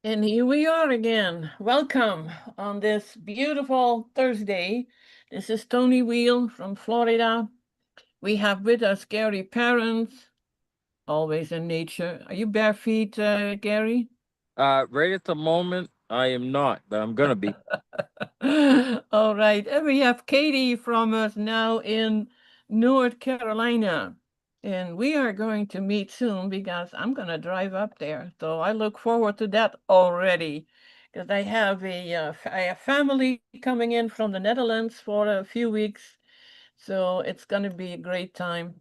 And here we are again. Welcome on this beautiful Thursday. This is Tony Wheel from Florida. We have with us Gary Parents, always in nature. Are you bare feet, Gary? Right at the moment, I am not, but I'm gonna be. All right. And we have Katie from us now in North Carolina. And we are going to meet soon because I'm going to drive up there. So I look forward to that already because I have a family coming in from the Netherlands for a few weeks. So it's going to be a great time.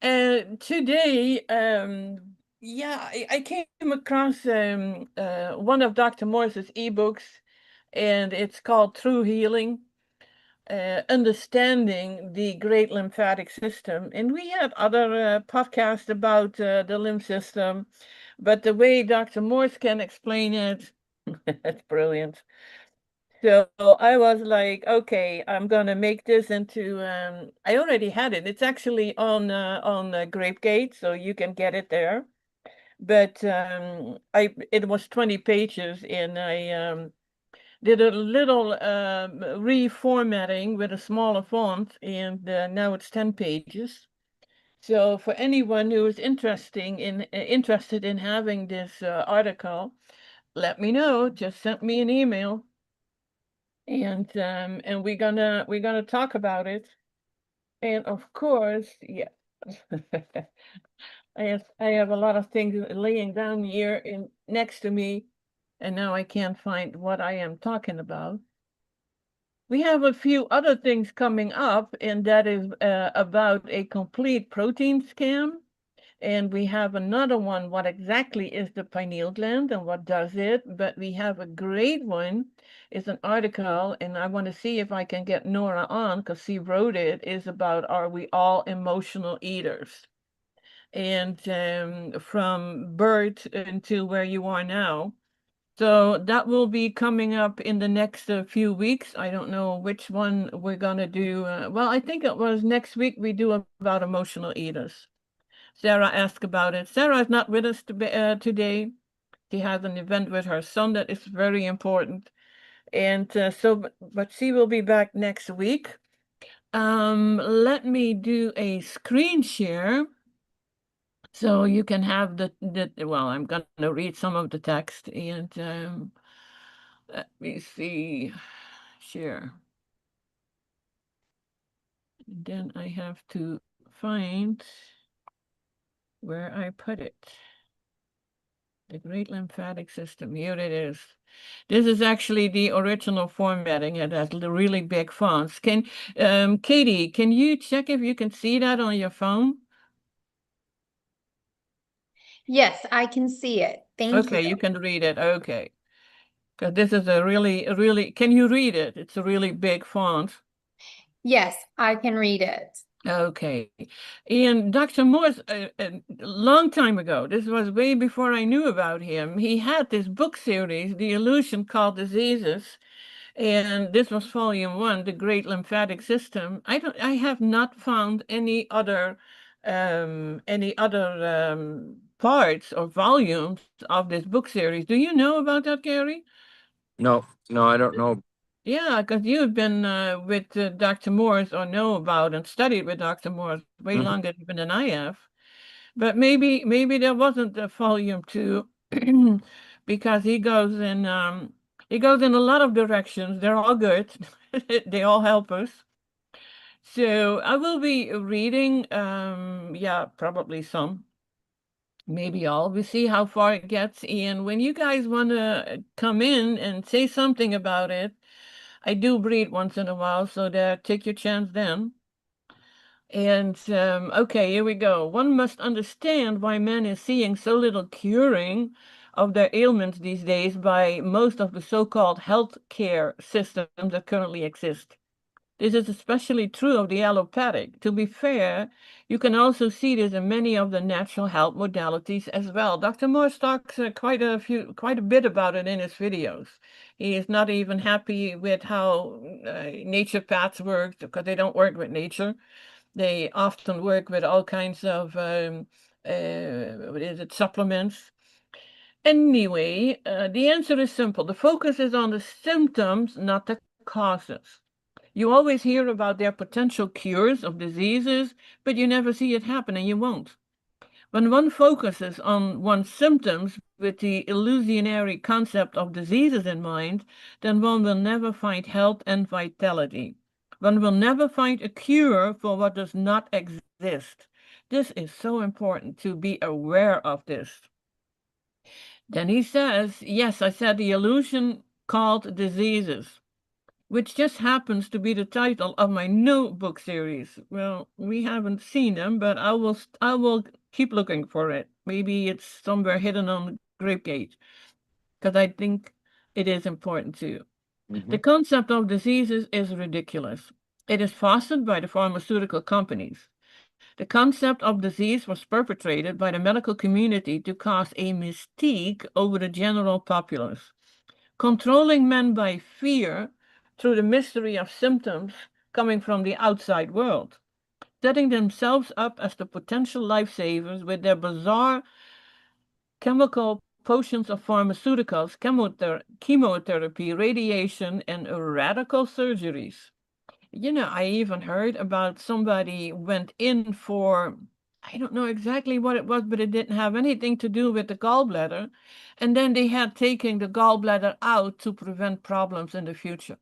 Today, I came across one of Dr. Morse's ebooks, and it's called True Healing, Understanding the Great Lymphatic System. And we have other podcasts about the lymph system, but the way Dr. Morse can explain it, it's brilliant. So I was like, okay, I'm gonna make this into. I already had it. It's actually on GrapeGate, so you can get it there. But I it was 20 pages, and I did a little reformatting with a smaller font, and now it's 10 pages. So for anyone who is interested in having this article, let me know. Just send me an email and we're gonna talk about it. And of course, yeah, I have a lot of things laying down here in next to me, and now I can't find what I am talking about. We have a few other things coming up, and that is about a complete protein scan. And we have another one, what exactly is the pineal gland and what does it? But we have a great one. It's an article, and I want to see if I can get Nora on because she wrote it, is about are we all emotional eaters? And from birth until where you are now. So that will be coming up in the next few weeks. I don't know which one we're gonna do. Well, I think it was next week we do about emotional eaters. Sarah asked about it. Sarah is not with us today. She has an event with her son that is very important. And but she will be back next week. Let me do a screen share so you can have well, I'm going to read some of the text and let me see. Share. Then I have to find where I put it. The Great Lymphatic System. Here it is. This is actually the original formatting. It has the really big fonts. Katie, can you check if you can see that on your phone? Yes, I can see it. Thank you. Okay, you can read it. Okay. Because this is a really, can you read it? It's a really big font. Yes, I can read it. Okay. And Dr. Morse, a long time ago, this was way before I knew about him, he had this book series, The Illusion Called Diseases. And this was volume one, The Great Lymphatic System. I have not found any other parts or volumes of this book series. Do you know about that, Gary? No, no, I don't know. Yeah, because you've been with Dr. Morse or know about and studied with Dr. Morse way Mhm. longer even than I have. But maybe there wasn't a volume two because he goes in a lot of directions. They're all good. They all help us. So I will be reading yeah, probably some, maybe all. We see how far it gets. And when you guys want to come in and say something about it, I do read once in a while, so take your chance then. And okay, here we go. One must understand why man is seeing so little curing of their ailments these days by most of the so-called health care systems that currently exist. This is especially true of the allopathic. To be fair, you can also see this in many of the natural health modalities as well. Dr. Morse talks quite a bit about it in his videos. He is not even happy with how naturopaths work because they don't work with nature. They often work with all kinds of what is it, supplements. Anyway, the answer is simple. The focus is on the symptoms, not the causes. You always hear about their potential cures of diseases, but you never see it happen, and you won't. When one focuses on one's symptoms with the illusionary concept of diseases in mind, then one will never find health and vitality. One will never find a cure for what does not exist. This is so important to be aware of this. Then he says, yes, I said the illusion called diseases, which just happens to be the title of my new book series. Well, we haven't seen them, but I will keep looking for it. Maybe it's somewhere hidden on the Grapegate, because I think it is important too. The concept of diseases is ridiculous. It is fostered by the pharmaceutical companies. The concept of disease was perpetrated by the medical community to cause a mystique over the general populace, controlling men by fear through the mystery of symptoms coming from the outside world, setting themselves up as the potential lifesavers with their bizarre chemical potions of pharmaceuticals, chemotherapy, radiation, and radical surgeries. I even heard about somebody went in for, I don't know exactly what it was, but it didn't have anything to do with the gallbladder. And then they had taken the gallbladder out to prevent problems in the future.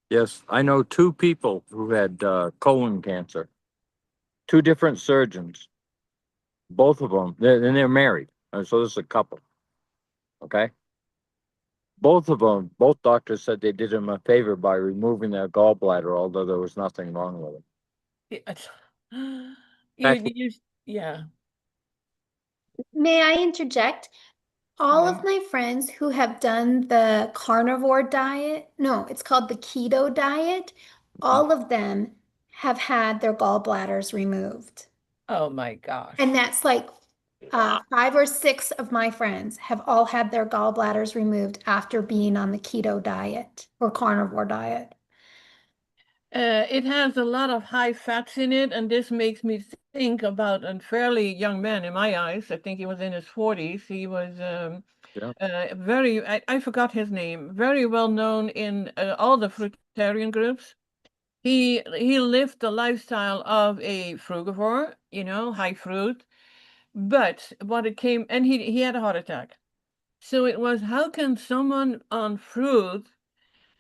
Yes, I know two people who had colon cancer. Two different surgeons. Both of them, they're married. So this is a couple. Okay. Both of them, both doctors said they did him a favor by removing their gallbladder, although there was nothing wrong with it. Yeah. May I interject? All Yeah. of my friends who have done the carnivore diet, no, it's called the keto diet, all of them have had their gallbladders removed. Oh my gosh. And that's like 5 or 6 of my friends have all had their gallbladders removed after being on the keto diet or carnivore diet. It has a lot of high fats in it, and this makes me think about a fairly young man in my eyes. I think he was in his 40s. He was Yeah. I forgot his name, very well known in all the fruitarian groups. He lived the lifestyle of a frugivore, high fruit. But what it came, and he had a heart attack. So it was, how can someone on fruit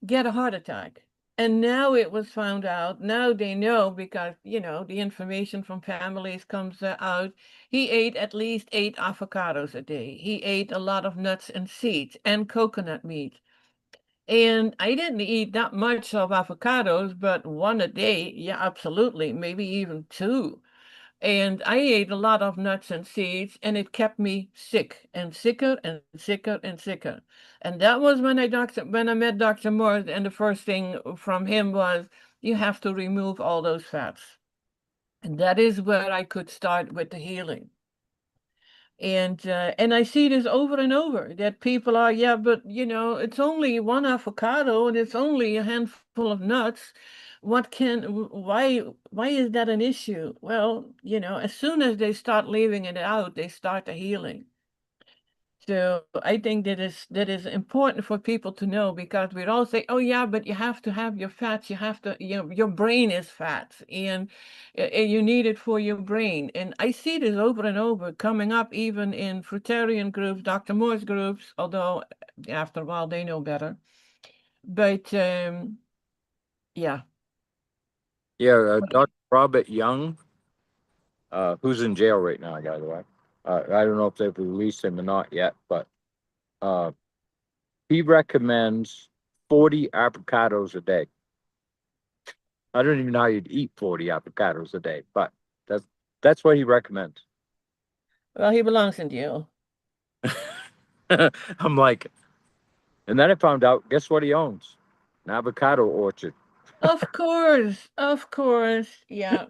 get a heart attack? And now it was found out. Now they know because, the information from families comes out. He ate at least 8 avocados a day. He ate a lot of nuts and seeds and coconut meat. And I didn't eat that much of avocados, but one a day, yeah, absolutely, maybe even 2. And I ate a lot of nuts and seeds, and it kept me sick and sicker and sicker and sicker. And that was when I met Dr. Morse, and the first thing from him was, you have to remove all those fats. And that is where I could start with the healing. And I see this over and over, that people are, yeah, but it's only one avocado and it's only a handful of nuts. Why is that an issue? Well, as soon as they start leaving it out, they start the healing. So I think that is important for people to know, because we'd all say, oh yeah, but you have to have your fats, you have to, your brain is fat, and you need it for your brain. And I see this over and over coming up, even in fruitarian groups, Dr. Moore's groups, although after a while they know better. But yeah. Yeah, Dr. Robert Young, who's in jail right now, by the way. I don't know if they've released him or not yet, but he recommends 40 avocados a day. I don't even know how you'd eat 40 avocados a day, but that's what he recommends. Well, he belongs in jail. I'm like, and then I found out, guess what he owns? An avocado orchard. Of course, yeah.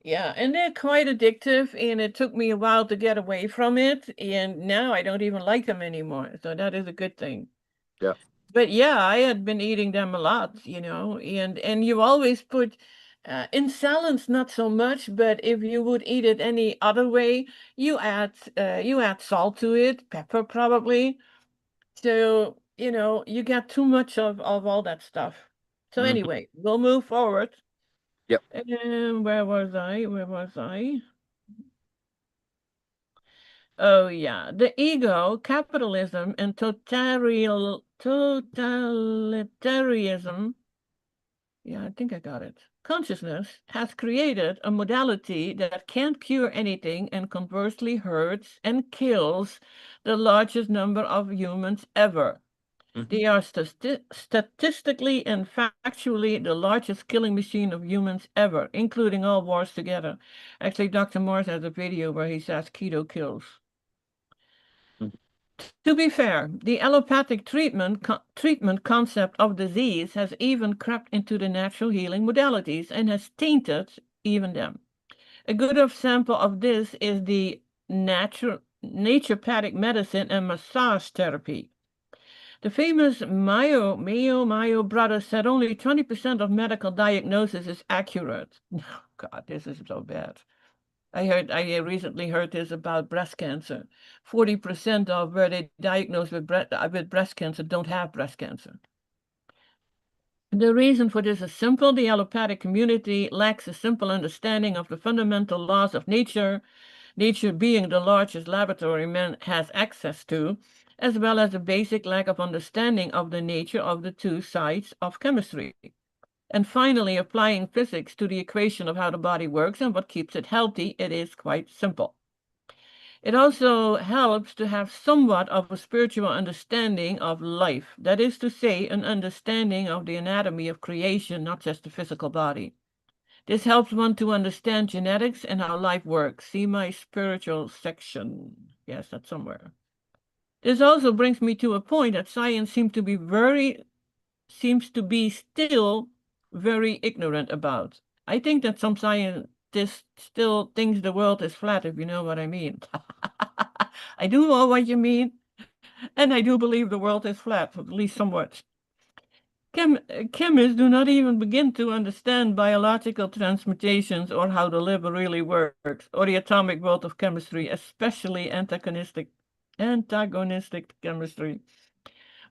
Yeah, and they're quite addictive, and it took me a while to get away from it, and now I don't even like them anymore. So that is a good thing. Yeah. But yeah, I had been eating them a lot, and you always put, In salads, not so much, but if you would eat it any other way, you add salt to it, pepper probably. So, you get too much of all that stuff. So Mhm. anyway, we'll move forward. Yep. And where was I? Where was I? Oh yeah, the ego, capitalism, and totalitarianism. Yeah, I think I got it. Consciousness has created a modality that can't cure anything and conversely hurts and kills the largest number of humans ever. Mhm. They are statistically and factually the largest killing machine of humans ever, including all wars together. Actually, Dr. Morse has a video where he says keto kills. Mhm. To be fair, the allopathic treatment concept of disease has even crept into the natural healing modalities and has tainted even them. A good example of this is the naturopathic medicine and massage therapy. The famous Mayo brothers said only 20% of medical diagnosis is accurate. Oh, God, this is so bad. I recently heard this about breast cancer. 40% of where they diagnosed with breast cancer don't have breast cancer. The reason for this is simple. The allopathic community lacks a simple understanding of the fundamental laws of nature, nature being the largest laboratory man has access to, as well as a basic lack of understanding of the nature of the two sides of chemistry. And finally, applying physics to the equation of how the body works and what keeps it healthy, it is quite simple. It also helps to have somewhat of a spiritual understanding of life. That is to say, an understanding of the anatomy of creation, not just the physical body. This helps one to understand genetics and how life works. See my spiritual section. Yes, that's somewhere. This also brings me to a point that science seems to be still very ignorant about. I think that some scientists still thinks the world is flat, if you know what I mean. I do know what you mean, and I do believe the world is flat, at least somewhat. Chemists do not even begin to understand biological transmutations or how the liver really works, or the atomic world of chemistry, especially antagonistic chemistry.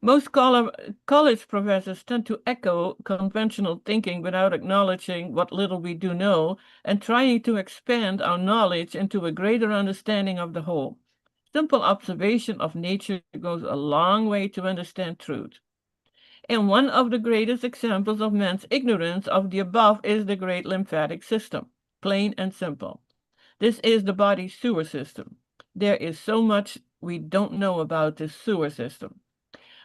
Most college professors tend to echo conventional thinking without acknowledging what little we do know and trying to expand our knowledge into a greater understanding of the whole. Simple observation of nature goes a long way to understand truth. And one of the greatest examples of man's ignorance of the above is the great lymphatic system. Plain and simple. This is the body's sewer system. There is so much we don't know about this sewer system.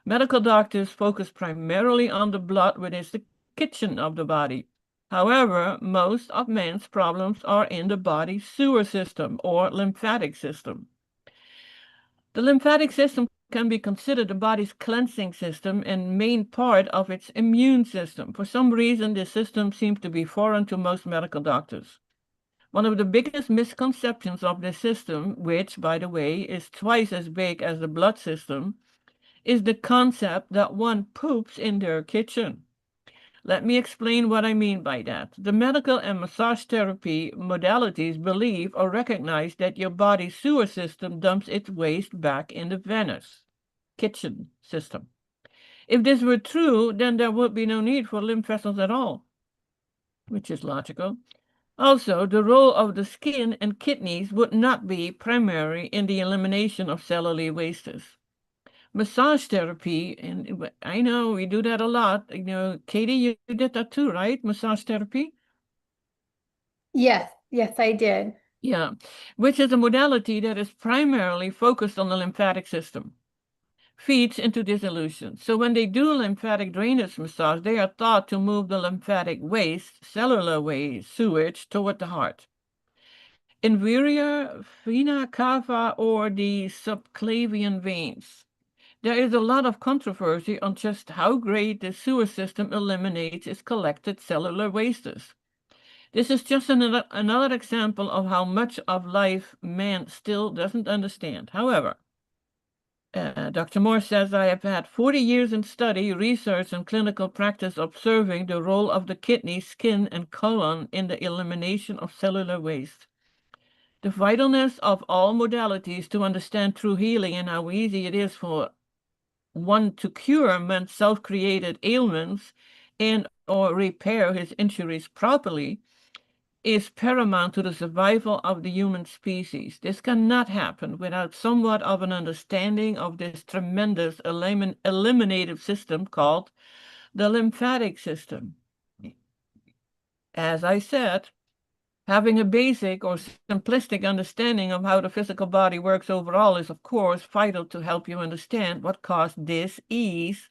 Medical doctors focus primarily on the blood, which is the kitchen of the body. However, most of man's problems are in the body's sewer system or lymphatic system. The lymphatic system can be considered the body's cleansing system and main part of its immune system. For some reason, this system seems to be foreign to most medical doctors. One of the biggest misconceptions of this system, which, by the way, is twice as big as the blood system, is the concept that one poops in their kitchen. Let me explain what I mean by that. The medical and massage therapy modalities believe or recognize that your body's sewer system dumps its waste back in the venous kitchen system. If this were true, then there would be no need for lymph vessels at all, which is logical. Also, the role of the skin and kidneys would not be primary in the elimination of cellular wastes. Massage therapy, and I know we do that a lot. Katie, you did that too, right? Massage therapy? Yes, yes, I did. Yeah, which is a modality that is primarily focused on the lymphatic system, feeds into this illusion. So when they do lymphatic drainage massage, they are taught to move the lymphatic waste, cellular waste, sewage toward the heart. Inferior vena cava or the subclavian veins. There is a lot of controversy on just how great the sewer system eliminates its collected cellular wastes. This is just another example of how much of life man still doesn't understand. However, Dr. Moore says, I have had 40 years in study, research, and clinical practice observing the role of the kidney, skin, and colon in the elimination of cellular waste. The vitalness of all modalities to understand true healing and how easy it is for one to cure man's self-created ailments and or repair his injuries properly is paramount to the survival of the human species. This cannot happen without somewhat of an understanding of this tremendous eliminative system called the lymphatic system. As I said, having a basic or simplistic understanding of how the physical body works overall is, of course, vital to help you understand what caused dis-ease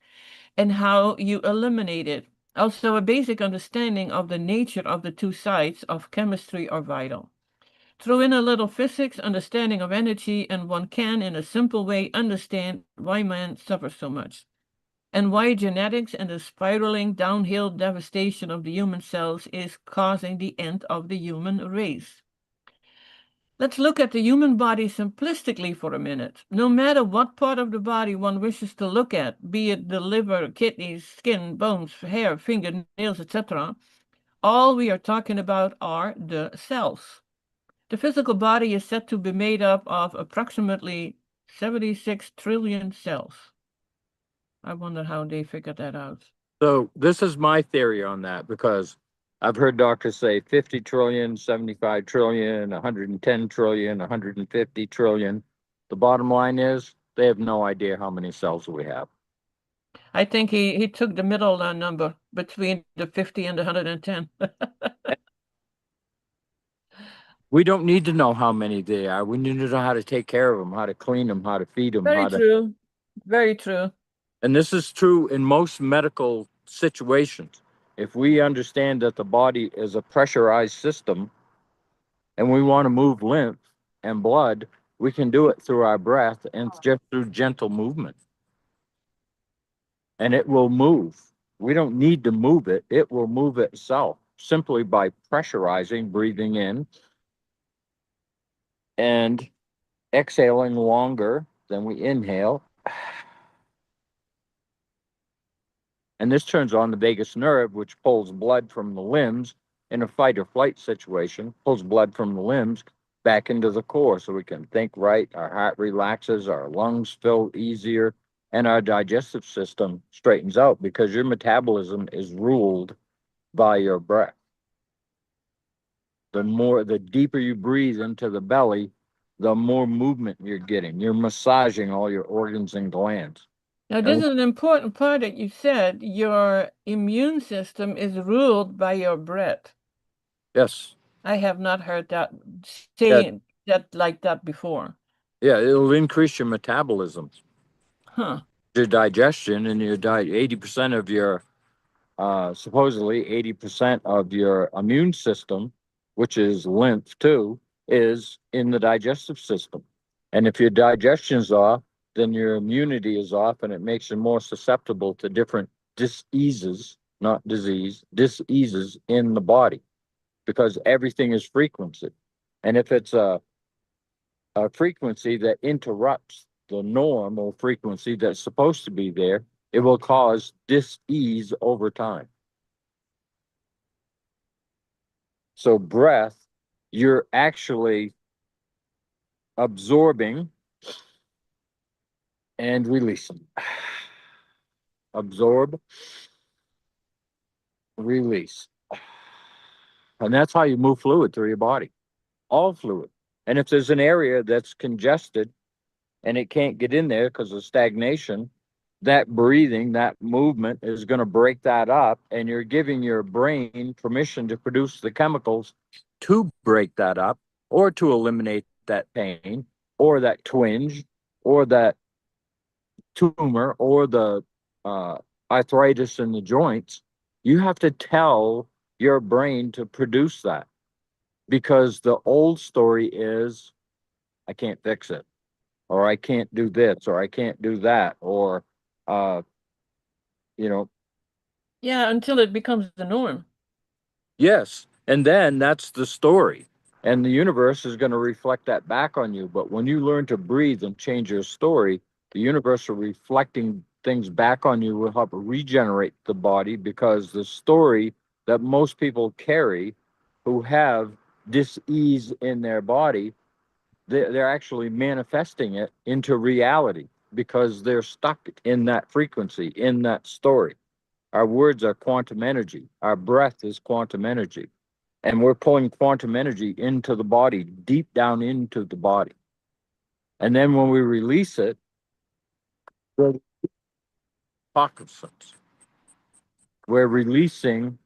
and how you eliminate it. Also, a basic understanding of the nature of the two sides of chemistry are vital. Throw in a little physics, understanding of energy, and one can, in a simple way, understand why man suffers so much, and why genetics and the spiraling downhill devastation of the human cells is causing the end of the human race. Let's look at the human body simplistically for a minute. No matter what part of the body one wishes to look at, be it the liver, kidneys, skin, bones, hair, fingernails, etc., all we are talking about are the cells. The physical body is said to be made up of approximately 76 trillion cells. I wonder how they figured that out. So this is my theory on that, because I've heard doctors say 50 trillion, 75 trillion, 110 trillion, 150 trillion. The bottom line is they have no idea how many cells we have. I think he took the middle number between the 50 and the 110. We don't need to know how many they are. We need to know how to take care of them, how to clean them, how to feed them, Very true. Very true. and this is true in most medical situations. If we understand that the body is a pressurized system and we want to move lymph and blood, we can do it through our breath and just through gentle movement. And it will move. We don't need to move it. It will move itself simply by pressurizing, breathing in and exhaling longer than we inhale. And this turns on the vagus nerve, which pulls blood from the limbs in a fight or flight situation, pulls blood from the limbs back into the core so we can think right, our heart relaxes, our lungs fill easier, and our digestive system straightens out, because your metabolism is ruled by your breath. The deeper you breathe into the belly, the more movement you're getting. You're massaging all your organs and glands. Now, this is an important part that you said. Your immune system is ruled by your breath. Yes. I have not heard that saying that like that before. Yeah, it'll increase your metabolism. Huh. Your digestion and your 80% of your supposedly 80% of your immune system, which is lymph too, is in the digestive system. And if your digestion's off, then your immunity is off, and it makes you more susceptible to different diseases, not disease, diseases in the body, because everything is frequency. And if it's a frequency that interrupts the normal frequency that's supposed to be there, it will cause dis-ease over time. So breath, you're actually absorbing and releasing. Absorb, release. And that's how you move fluid through your body, all fluid. And if there's an area that's congested and it can't get in there because of stagnation, that breathing, that movement is going to break that up, and you're giving your brain permission to produce the chemicals to break that up, or to eliminate that pain or that twinge or that tumor or the arthritis in the joints. You have to tell your brain to produce that, because the old story is, I can't fix it, or I can't do this, or I can't do that, or you know. Yeah, until it becomes the norm. Yes, and then that's the story, and the universe is going to reflect that back on you. But when you learn to breathe and change your story, The universe are reflecting things back on you will help regenerate the body, because the story that most people carry who have dis-ease in their body, they're actually manifesting it into reality because they're stuck in that frequency, in that story. Our words are quantum energy. Our breath is quantum energy. And we're pulling quantum energy into the body, deep down into the body. And then when we release it, we're toxins. We're releasing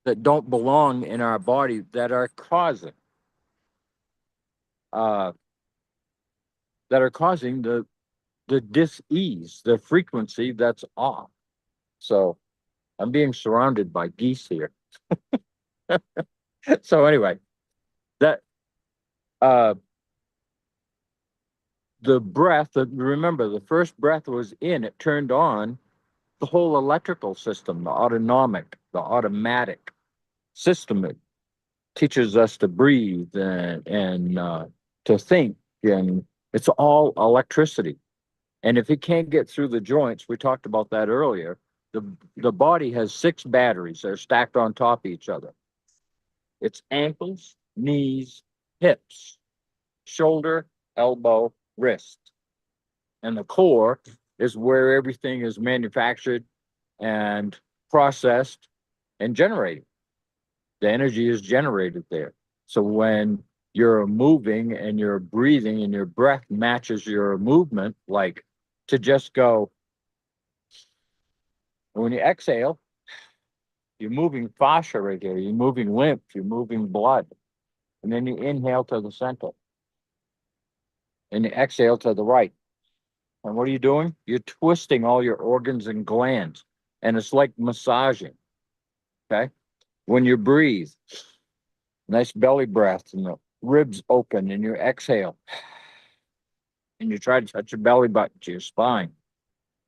that don't belong in our body that are causing uh, the dis-ease, the frequency that's off. So I'm being surrounded by geese here. So anyway, that the breath, remember the first breath was in, it turned on the whole electrical system, the automatic system. It teaches us to breathe and to think, and it's all electricity. And if it can't get through the joints, we talked about that earlier, the body has 6 batteries. They're stacked on top of each other. It's ankles, knees, hips, shoulder, elbow, wrist. And the core is where everything is manufactured and processed and generated. The energy is generated there. So when you're moving and you're breathing and your breath matches your movement, like to just go, when you exhale, you're moving fascia right here, you're moving lymph, you're moving blood. And then you inhale to the center. And you exhale to the right. And what are you doing? You're twisting all your organs and glands. And it's like massaging. Okay? When you breathe, nice belly breath and the ribs open, and you exhale. And you try to touch your belly button to your spine.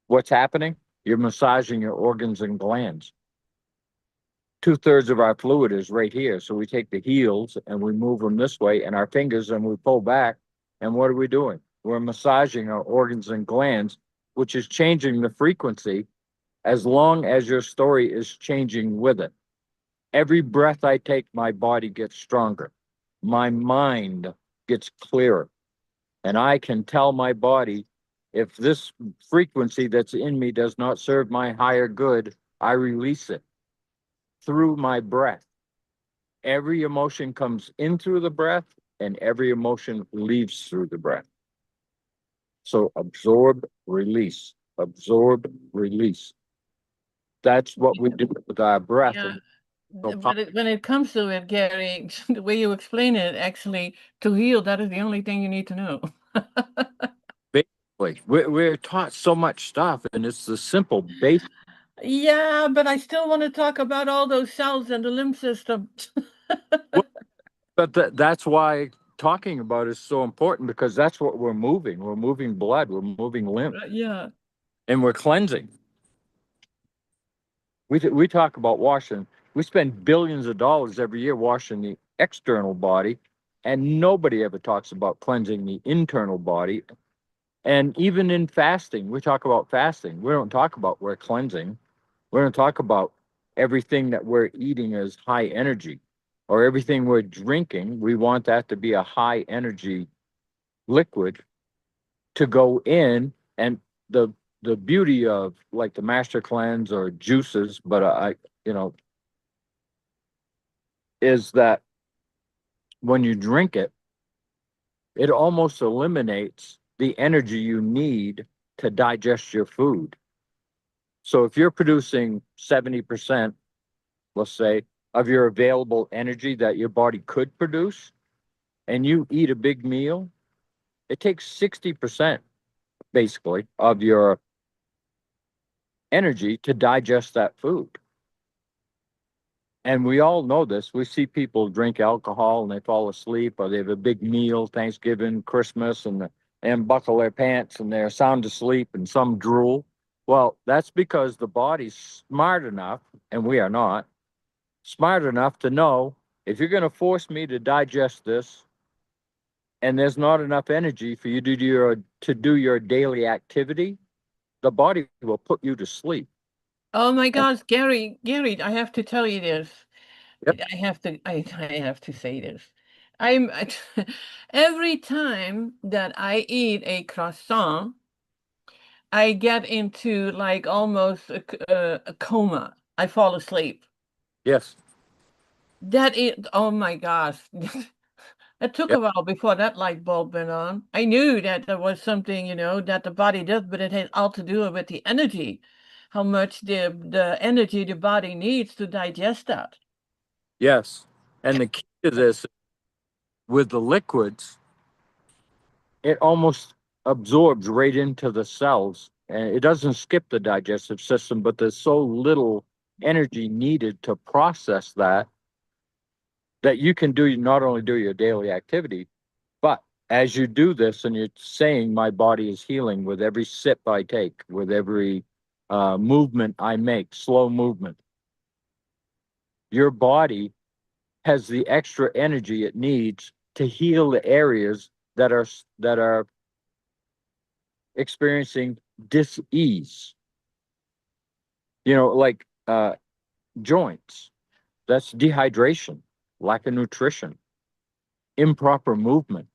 What's happening? You're massaging your organs and glands. 2/3 of our fluid is right here. So we take the heels and we move them this way, and our fingers, and we pull back. And what are we doing? We're massaging our organs and glands, which is changing the frequency as long as your story is changing with it. Every breath I take, my body gets stronger. My mind gets clearer. And I can tell my body, if this frequency that's in me does not serve my higher good, I release it through my breath. Every emotion comes in through the breath, and every emotion leaves through the breath. So absorb, release, absorb, release. That's what we do with our breath. Yeah. So But when it comes to it, Gary, the way you explain it, actually, to heal, that is the only thing you need to know. basically, we're taught so much stuff, and it's the simple basic. Yeah, but I still want to talk about all those cells in the lymph system. But that's why talking about it is so important, because that's what we're moving. We're moving blood, we're moving lymph, Yeah. and we're cleansing. We talk about washing. We spend billions of dollars every year washing the external body, and nobody ever talks about cleansing the internal body. And even in fasting, we talk about fasting. We don't talk about we're cleansing. We don't talk about everything that we're eating as high energy, or everything we're drinking. We want that to be a high energy liquid to go in. And the beauty of like the master cleanse or juices, but is that when you drink it, it almost eliminates the energy you need to digest your food. So if you're producing 70%, let's say, of your available energy that your body could produce, and you eat a big meal, it takes 60% basically of your energy to digest that food. And we all know this. We see people drink alcohol and they fall asleep, or they have a big meal, Thanksgiving, Christmas, and buckle their pants and they're sound asleep, and some drool. Well, that's because the body's smart enough, and we are not smart enough to know, if you're going to force me to digest this and there's not enough energy for you to do your daily activity, the body will put you to sleep. Oh my And gosh, Gary, I have to tell you this. yep, I have to say this. I'm every time that I eat a croissant, I get into like almost a coma. I fall asleep. yes, That is, oh my gosh. It took a yep, while before that light bulb went on. I knew that there was something, that the body does, but it had all to do with the energy, how much the energy the body needs to digest that. yes. And the key to this with the liquids, it almost absorbs right into the cells, and it doesn't skip the digestive system, but there's so little energy needed to process that you can do not only do your daily activity, but as you do this and you're saying my body is healing with every sip I take, with every movement I make, slow movement, your body has the extra energy it needs to heal the areas that are experiencing dis-ease. Like joints. That's dehydration, lack of nutrition, improper movement,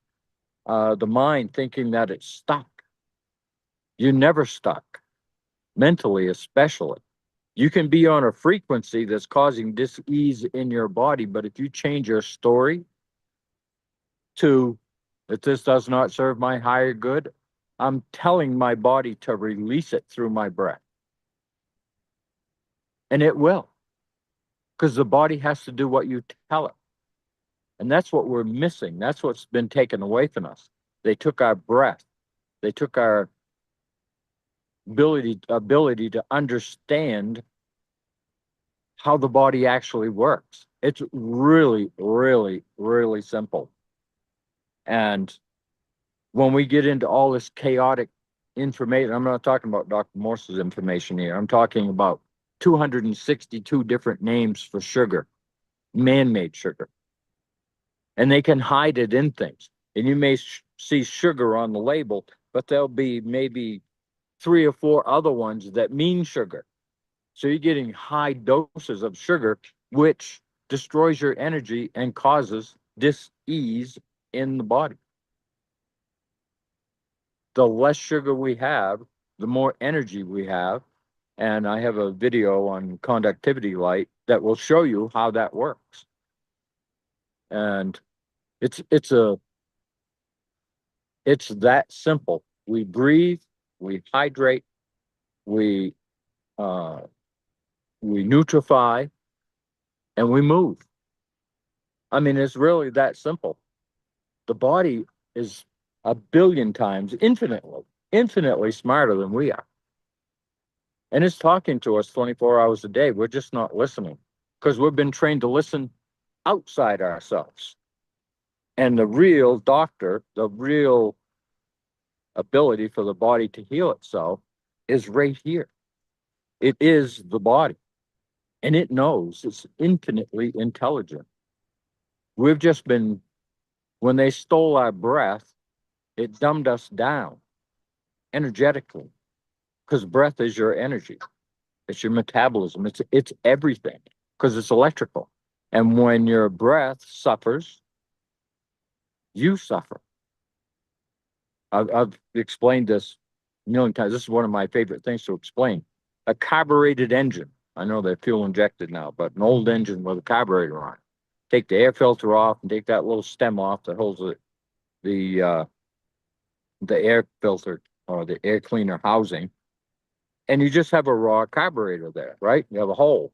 the mind thinking that it's stuck. You're never stuck, mentally especially. You can be on a frequency that's causing dis-ease in your body, but if you change your story to that this does not serve my higher good, I'm telling my body to release it through my breath. And it will, because the body has to do what you tell it. And that's what we're missing. That's what's been taken away from us. They took our breath. They took our ability to understand how the body actually works. It's really, really, really simple. And when we get into all this chaotic information, I'm not talking about Dr. Morse's information here. I'm talking about 262 different names for sugar, man-made sugar. And they can hide it in things. And you may see sugar on the label, but there'll be maybe 3 or 4 other ones that mean sugar. So you're getting high doses of sugar, which destroys your energy and causes dis-ease in the body. The less sugar we have, the more energy we have. And I have a video on conductivity light that will show you how that works. And it's that simple. We breathe, we hydrate, we nutrify, and we move. I mean, it's really that simple. The body is a billion times, infinitely smarter than we are. And it's talking to us 24 hours a day. We're just not listening because we've been trained to listen outside ourselves. And the real doctor, the real ability for the body to heal itself is right here. It is the body. And it knows it's infinitely intelligent. We've just been, when they stole our breath, it dumbed us down energetically because breath is your energy. It's your metabolism. It's everything because it's electrical. And when your breath suffers, you suffer. I've explained this a million times. This is one of my favorite things to explain. A carbureted engine. I know they're fuel injected now, but an old engine with a carburetor on it. Take the air filter off and take that little stem off that holds the air filter or the air cleaner housing. And you just have a raw carburetor there, right? You have a hole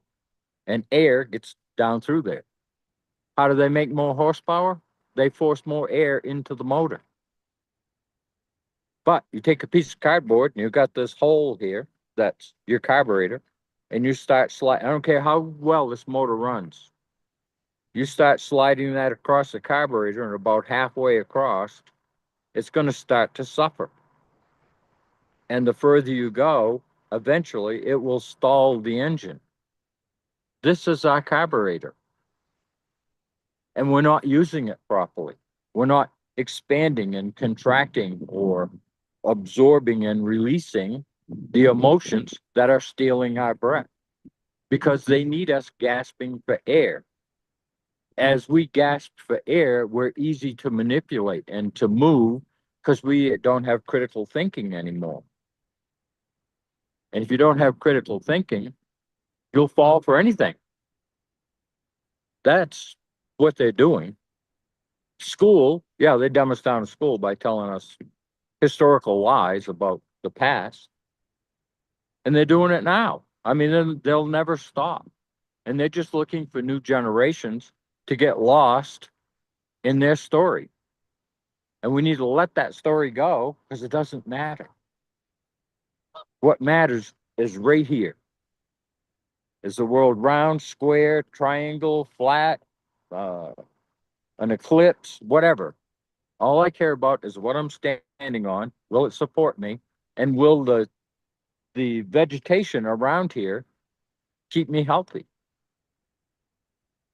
and air gets down through there. How do they make more horsepower? They force more air into the motor. But you take a piece of cardboard and you've got this hole here, that's your carburetor, and you start sliding. I don't care how well this motor runs. You start sliding that across the carburetor and about halfway across, it's going to start to suffer. And the further you go, eventually it will stall the engine. This is our carburetor. And we're not using it properly. We're not expanding and contracting or absorbing and releasing the emotions that are stealing our breath because they need us gasping for air. As we gasp for air, we're easy to manipulate and to move because we don't have critical thinking anymore. And if you don't have critical thinking, you'll fall for anything. That's what they're doing. School, yeah, they dumb us down in school by telling us historical lies about the past. And they're doing it now. I mean, they'll never stop. And they're just looking for new generations to get lost in their story. And we need to let that story go because it doesn't matter. What matters is right here. Is the world round, square, triangle, flat, uh, an eclipse, whatever? All I care about is what I'm standing on. Will it support me? And will the vegetation around here keep me healthy?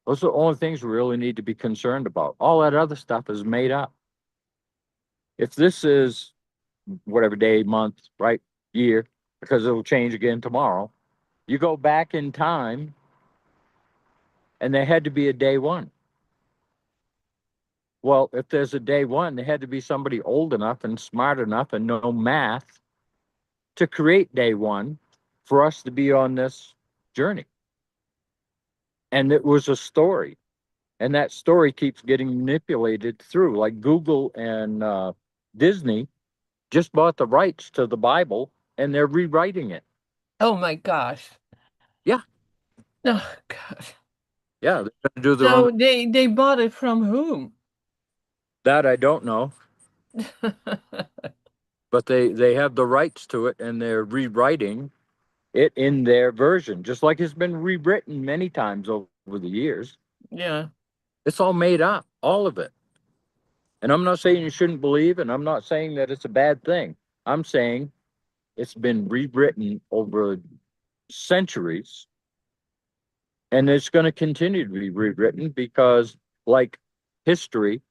Those are the only things we really need to be concerned about. All that other stuff is made up. If this is whatever day, month, right, year, because it'll change again tomorrow, you go back in time and there had to be a day one. Well, if there's a day one, there had to be somebody old enough and smart enough and know math to create day one for us to be on this journey. And it was a story. And that story keeps getting manipulated through, like Google and Disney just bought the rights to the Bible and they're rewriting it. Oh my gosh. Yeah. Oh gosh. Yeah. They're going to do their So own. they bought it from whom? That I don't know, but they have the rights to it and they're rewriting it in their version, just like it's been rewritten many times over the years. Yeah. It's all made up, all of it. And I'm not saying you shouldn't believe, and I'm not saying that it's a bad thing. I'm saying it's been rewritten over centuries, and it's going to continue to be rewritten because, like history,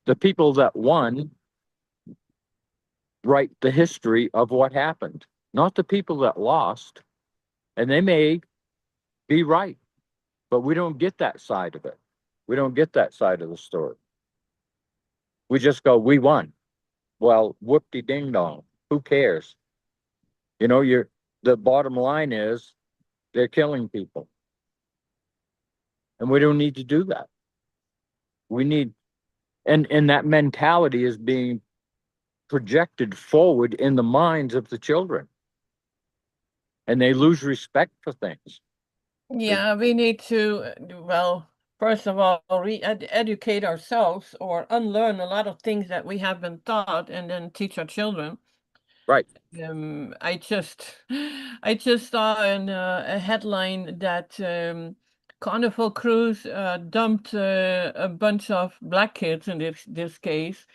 the people that won write the history of what happened, not the people that lost. And they may be right, but we don't get that side of it. We don't get that side of the story. We just go, we won. Well, whoop-de ding dong. Who cares? You know, the bottom line is they're killing people. And we don't need to do that. We need, and that mentality is being projected forward in the minds of the children. And they lose respect for things. Yeah, we need to, well, first of all, re-educate ourselves or unlearn a lot of things that we have been taught and then teach our children. Right. I just, I just saw a headline that Carnival Cruise dumped a bunch of black kids in this case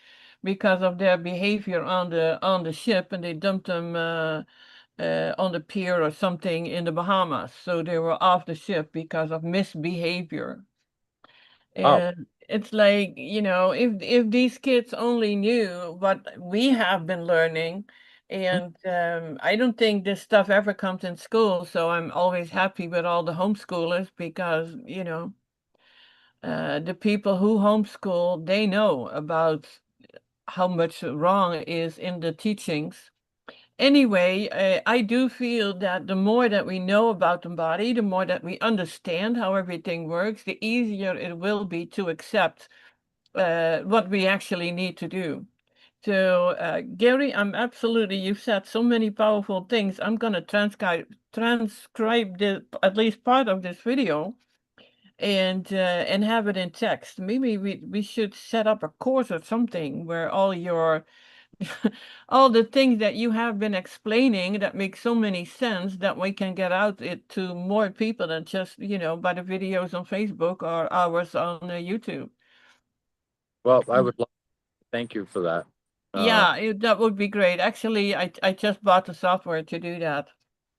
because of their behavior on the ship, and they dumped them on the pier or something in the Bahamas. So they were off the ship because of misbehavior. Oh, And it's like, if these kids only knew what we have been learning, and I don't think this stuff ever comes in school, so I'm always happy with all the homeschoolers because, the people who homeschool, they know about how much wrong is in the teachings. Anyway, I do feel that the more that we know about the body, the more that we understand how everything works, the easier it will be to accept what we actually need to do. So, Gary, you've said so many powerful things. I'm going to transcribe at least part of this video and have it in text. Maybe we should set up a course or something where all your all the things that you have been explaining that make so many sense that we can get out it to more people than just, by the videos on Facebook or ours on YouTube. well, I would like to thank you for that. Yeah, that would be great. Actually, I just bought the software to do that.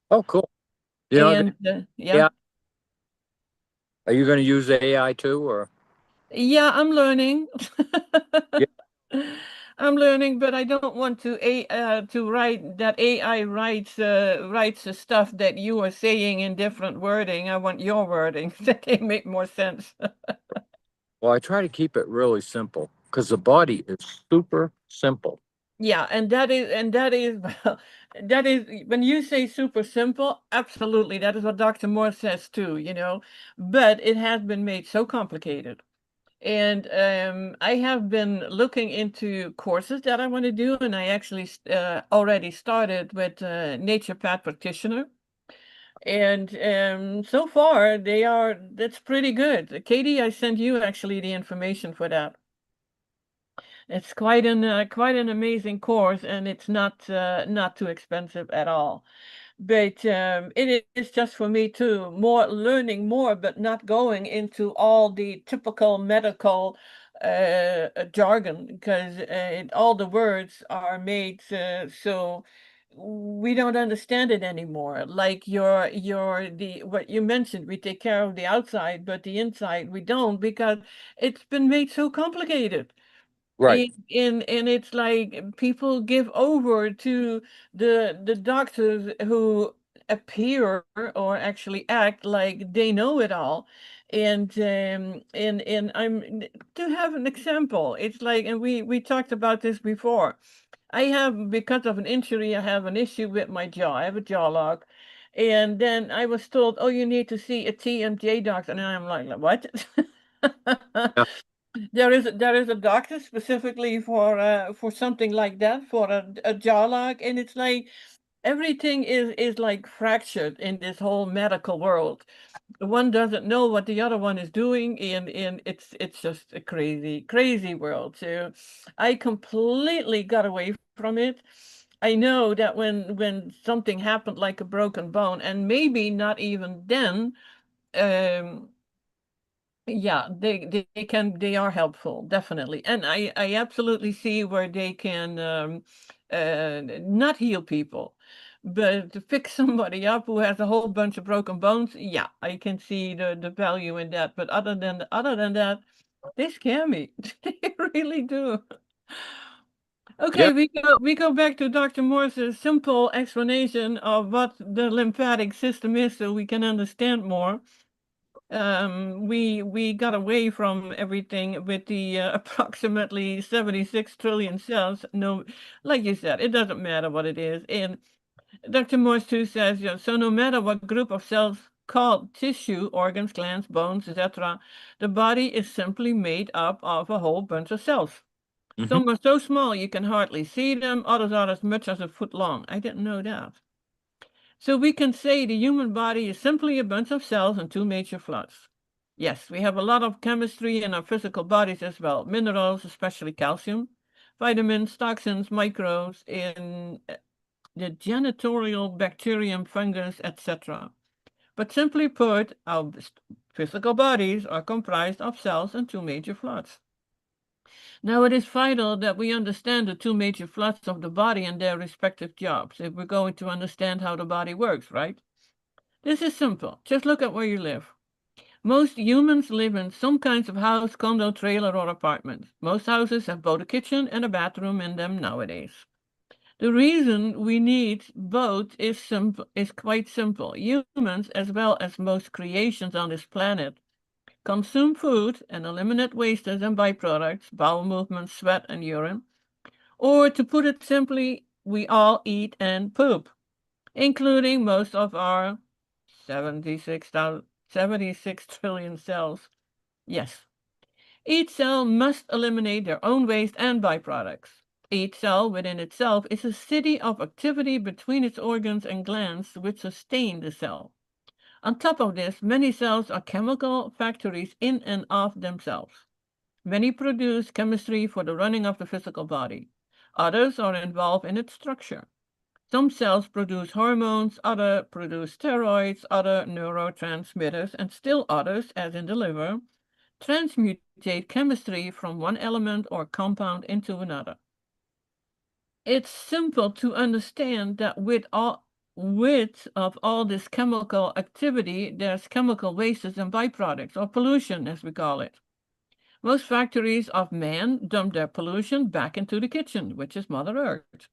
Oh, cool. You know, And yeah, yeah. Are you going to use AI too, or? Yeah, I'm learning. Yeah. I'm learning, but I don't want to write that AI writes the stuff that you are saying in different wording. I want your wording. That can make more sense. Well, I try to keep it really simple because the body is super simple. Yeah, and that is well, that is when you say super simple, absolutely. That is what Dr. Moore says too, but it has been made so complicated. And I have been looking into courses that I want to do, and I actually already started with Nature Path Practitioner. And so far, that's pretty good. Katie, I sent you actually the information for that. It's quite an amazing course, and it's not too expensive at all. But it is just for me too, more learning more, but not going into all the typical medical jargon because all the words are made so we don't understand it anymore. Like the what you mentioned, we take care of the outside, but the inside we don't because it's been made so complicated. Right. And it's like people give over to the doctors who appear or actually act like they know it all. And I'm to have an example, it's like, and we talked about this before. I have, because of an injury, I have an issue with my jaw. I have a jaw lock. And then I was told, oh, you need to see a TMJ doctor. And I'm like, what? Yeah. There is a doctor specifically for something like that, for a jaw lock, and it's like everything is like fractured in this whole medical world. One doesn't know what the other one is doing, and it's just a crazy, crazy world. So I completely got away from it. I know that when something happened like a broken bone, and maybe not even then, um yeah, they are helpful, definitely. And I absolutely see where they can not heal people, but to fix somebody up who has a whole bunch of broken bones, yeah, I can see the value in that. But other than that, they scare me. They really do. Yeah. Okay, we go back to Dr. Morse's simple explanation of what the lymphatic system is so we can understand more. We got away from everything with the approximately 76 trillion cells. No, like you said, it doesn't matter what it is. And Dr. Morse too says, so no matter what group of cells called tissue, organs, glands, bones, etc., the body is simply made up of a whole bunch of cells. Hmm. Some are so small you can hardly see them, others are as much as a foot long. I didn't know that. So we can say the human body is simply a bunch of cells and two major floods. Yes, we have a lot of chemistry in our physical bodies as well. Minerals, especially calcium, vitamins, toxins, microbes, in the janitorial bacterium, fungus, etc. But simply put, our physical bodies are comprised of cells and two major floods. Now, it is vital that we understand the two major floods of the body and their respective jobs if we're going to understand how the body works, right? This is simple. Just look at where you live. Most humans live in some kinds of house, condo, trailer, or apartment. Most houses have both a kitchen and a bathroom in them nowadays. The reason we need both is quite simple. Humans, as well as most creations on this planet, consume food and eliminate wastes and byproducts, bowel movements, sweat, and urine. Or to put it simply, we all eat and poop, including most of our 76 trillion cells. Yes, each cell must eliminate their own waste and byproducts. Each cell within itself is a city of activity between its organs and glands which sustain the cell. On top of this, many cells are chemical factories in and of themselves. Many produce chemistry for the running of the physical body. Others are involved in its structure. Some cells produce hormones, others produce steroids, other neurotransmitters, and still others, as in the liver, transmutate chemistry from one element or compound into another. It's simple to understand that with of all this chemical activity, there's chemical wastes and byproducts, or pollution, as we call it. Most factories of man dump their pollution back into the kitchen, which is Mother Earth.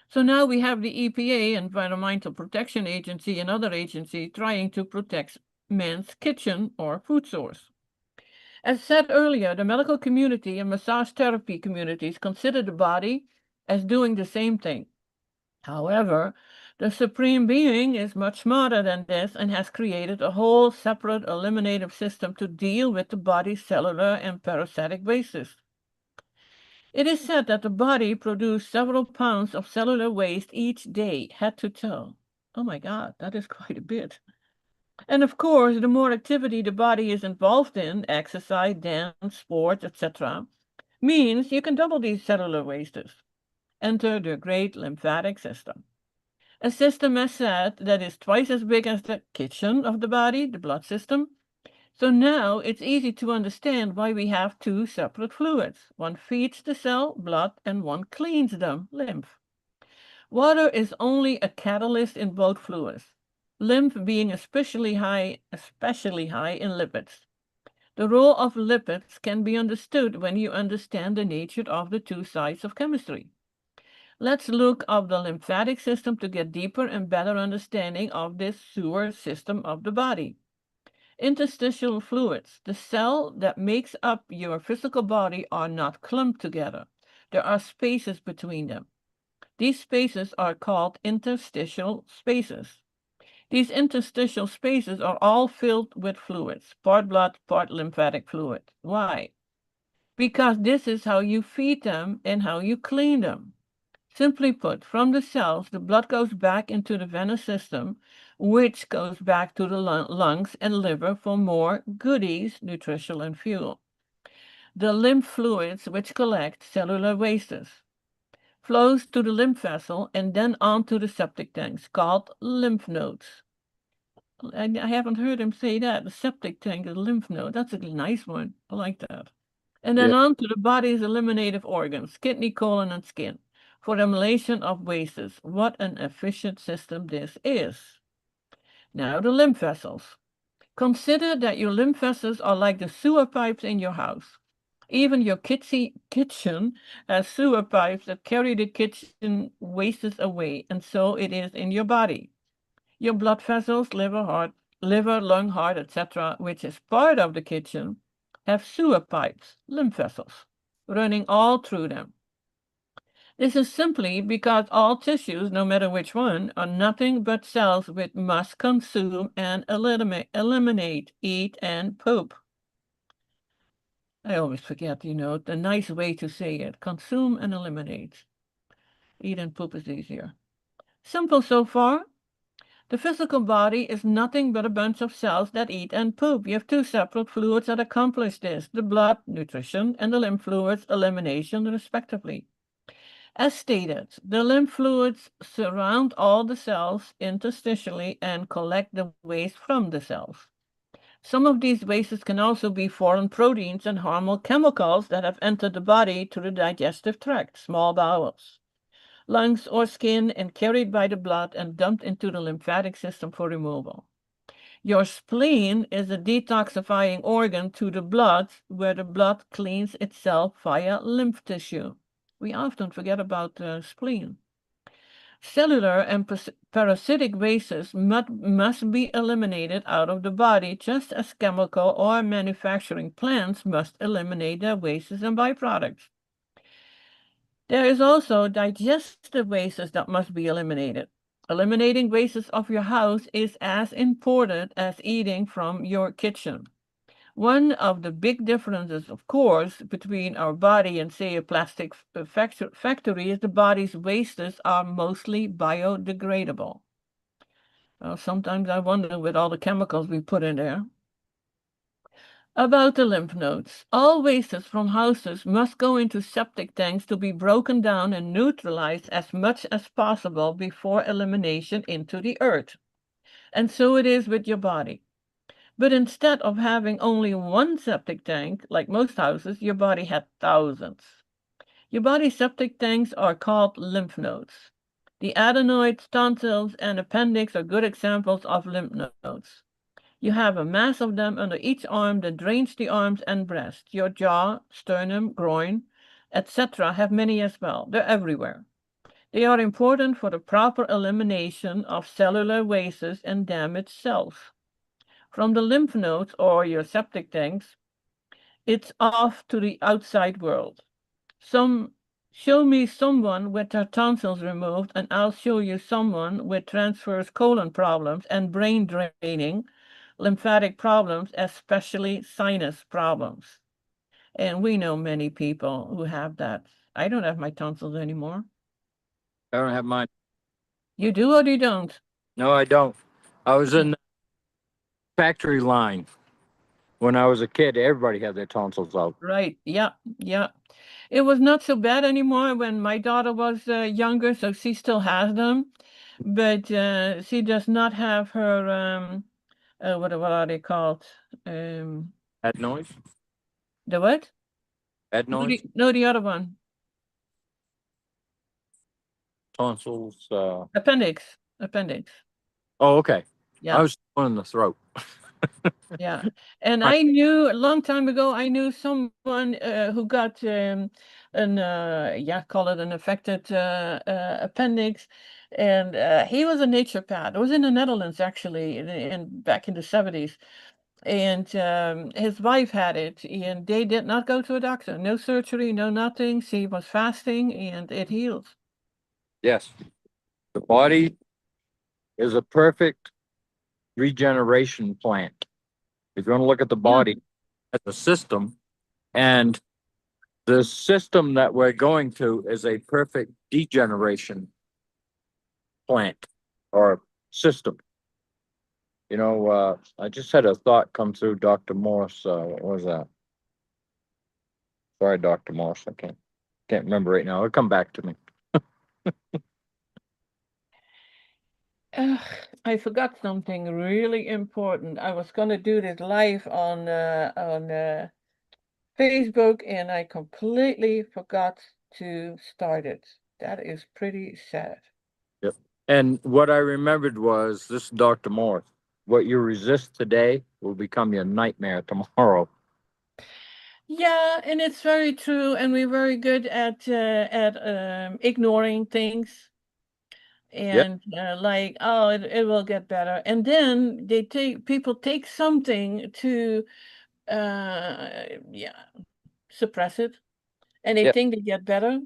So now we have the EPA, Environmental Protection Agency, and other agencies trying to protect man's kitchen or food source. As said earlier, the medical community and massage therapy communities consider the body as doing the same thing. However, the Supreme Being is much smarter than this and has created a whole separate eliminative system to deal with the body's cellular and parasitic wastes. It is said that the body produces several pounds of cellular waste each day, head to toe. Oh my God, that is quite a bit. And of course, the more activity the body is involved in, exercise, dance, sports, etc., means you can double these cellular wastes. Enter the great lymphatic system. A system, as said, that is twice as big as the kitchen of the body, the blood system. So now it's easy to understand why we have two separate fluids. One feeds the cell, blood, and one cleans them, lymph. Water is only a catalyst in both fluids, lymph being especially high in lipids. The role of lipids can be understood when you understand the nature of the two sides of chemistry. Let's look at the lymphatic system to get deeper and better understanding of this sewer system of the body. Interstitial fluids, the cell that makes up your physical body, are not clumped together. There are spaces between them. These spaces are called interstitial spaces. These interstitial spaces are all filled with fluids, part blood, part lymphatic fluid. Why? Because this is how you feed them and how you clean them. Simply put, from the cells, the blood goes back into the venous system, which goes back to the lungs and liver for more goodies, nutrition, and fuel. The lymph fluids, which collect cellular wastes, flows to the lymph vessel and then on to the septic tanks, called lymph nodes. I haven't heard him say that. The septic tank is a lymph node. That's a nice one. I like that. And then Yeah. on to the body's eliminative organs, kidney, colon, and skin, for elimination of wastes. What an efficient system this is. Now the lymph vessels. Consider that your lymph vessels are like the sewer pipes in your house. Even your kitchen has sewer pipes that carry the kitchen wastes away, and so it is in your body. Your blood vessels, liver, lung, heart, etc., which is part of the kitchen, have sewer pipes, lymph vessels, running all through them. This is simply because all tissues, no matter which one, are nothing but cells which must consume and eliminate, eat, and poop. I always forget, the nice way to say it. Consume and eliminate. Eat and poop is easier. Simple so far. The physical body is nothing but a bunch of cells that eat and poop. You have two separate fluids that accomplish this, the blood, nutrition, and the lymph fluids, elimination, respectively. As stated, the lymph fluids surround all the cells interstitially and collect the waste from the cells. Some of these wastes can also be foreign proteins and harmful chemicals that have entered the body through the digestive tract, small bowels, lungs, or skin, and carried by the blood and dumped into the lymphatic system for removal. Your spleen is a detoxifying organ to the blood, where the blood cleans itself via lymph tissue. We often forget about the spleen. Cellular and parasitic wastes must be eliminated out of the body, just as chemical or manufacturing plants must eliminate their wastes and byproducts. There is also digestive wastes that must be eliminated. Eliminating wastes of your house is as important as eating from your kitchen. One of the big differences, of course, between our body and, say, a plastic factory is the body's wastes are mostly biodegradable. Sometimes I wonder with all the chemicals we put in there. About the lymph nodes, all wastes from houses must go into septic tanks to be broken down and neutralized as much as possible before elimination into the earth. And so it is with your body. But instead of having only one septic tank, like most houses, your body had thousands. Your body's septic tanks are called lymph nodes. The adenoids, tonsils, and appendix are good examples of lymph nodes. You have a mass of them under each arm that drains the arms and breast. Your jaw, sternum, groin, etc. have many as well. They're everywhere. They are important for the proper elimination of cellular wastes and damaged cells. From the lymph nodes or your septic tanks, it's off to the outside world. Show me someone with their tonsils removed, and I'll show you someone with transverse colon problems and brain draining, lymphatic problems, especially sinus problems. And we know many people who have that. I don't have my tonsils anymore. I don't have mine. You do or you don't? No, I don't. I was in the factory line when I was a kid. Everybody had their tonsils out. Right. Yeah. Yeah. It was not so bad anymore when my daughter was younger, so she still has them, but she does not have her what are they called? Um, Had noise? the what? Had No, noise? the other one. Tonsils. Appendix. Appendix. Oh, okay. I Yeah. was one in the throat. Yeah. And Right. I knew a long time ago, I knew someone who got call it an affected appendix. And he was a naturopath. It was in the Netherlands, actually, back in the 70s. And his wife had it, and they did not go to a doctor. No surgery, no nothing. She was fasting, and it healed. Yes. The body is a perfect regeneration plant. If you want to look at the body as a system, and the system that we're going to is a perfect degeneration plant or system. You know, I just had a thought come through Dr. Morse. What was that? Sorry, Dr. Morse. I can't remember right now. It'll come back to me. Ugh, I forgot something really important. I was going to do this live on Facebook, and I completely forgot to start it. That is pretty sad. Yep. And what I remembered was this, Dr. Morse. What you resist today will become your nightmare tomorrow. Yeah, and it's very true, and we're very good at ignoring things Yep. and like, oh, it will get better, and then people take something to yeah, suppress it, and they Yep. think they get better,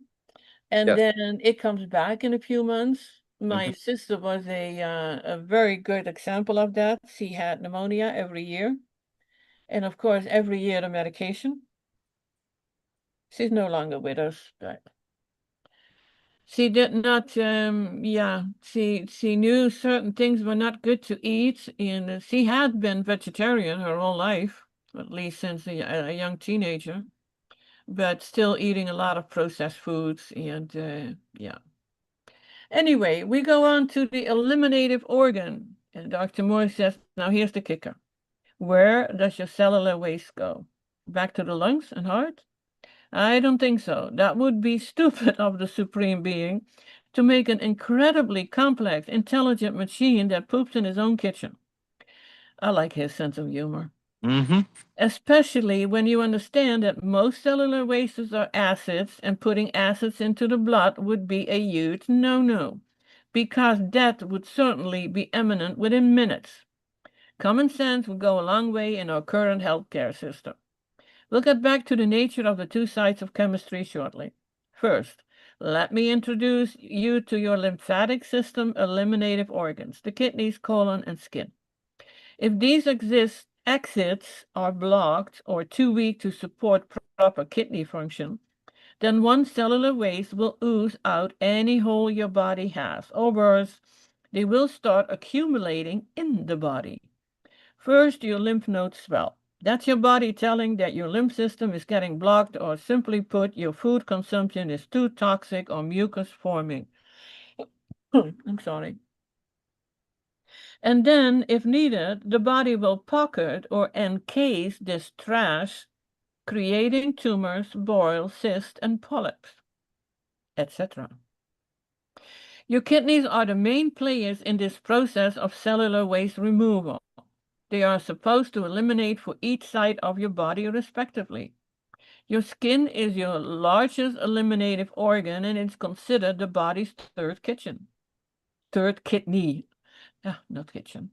and Yes. then it comes back in a few months. Hmm. My sister was a very good example of that. She had pneumonia every year, and of course, every year the medication. She's no longer with us, but she did not. Yeah, she knew certain things were not good to eat, and she had been vegetarian her whole life, at least since a young teenager, but still eating a lot of processed foods, and yeah. Anyway, we go on to the eliminative organ. And Dr. Moore says, now here's the kicker. Where does your cellular waste go? Back to the lungs and heart? I don't think so. That would be stupid of the Supreme Being to make an incredibly complex, intelligent machine that poops in his own kitchen. I like his sense of humor. Hmm. Especially when you understand that most cellular wastes are acids, and putting acids into the blood would be a huge no-no, because death would certainly be imminent within minutes. Common sense would go a long way in our current healthcare system. We'll get back to the nature of the two sides of chemistry shortly. First, let me introduce you to your lymphatic system eliminative organs, the kidneys, colon, and skin. If these exits are blocked or too weak to support proper kidney function, then one cellular waste will ooze out any hole your body has, or worse, they will start accumulating in the body. First, your lymph nodes swell. That's your body telling that your lymph system is getting blocked, or simply put, your food consumption is too toxic or mucus forming. I'm sorry. And then, if needed, the body will pocket or encase this trash, creating tumors, boils, cysts, and polyps, etc. Your kidneys are the main players in this process of cellular waste removal. They are supposed to eliminate for each side of your body respectively. Your skin is your largest eliminative organ and it's considered the body's third kidney. Not kitchen.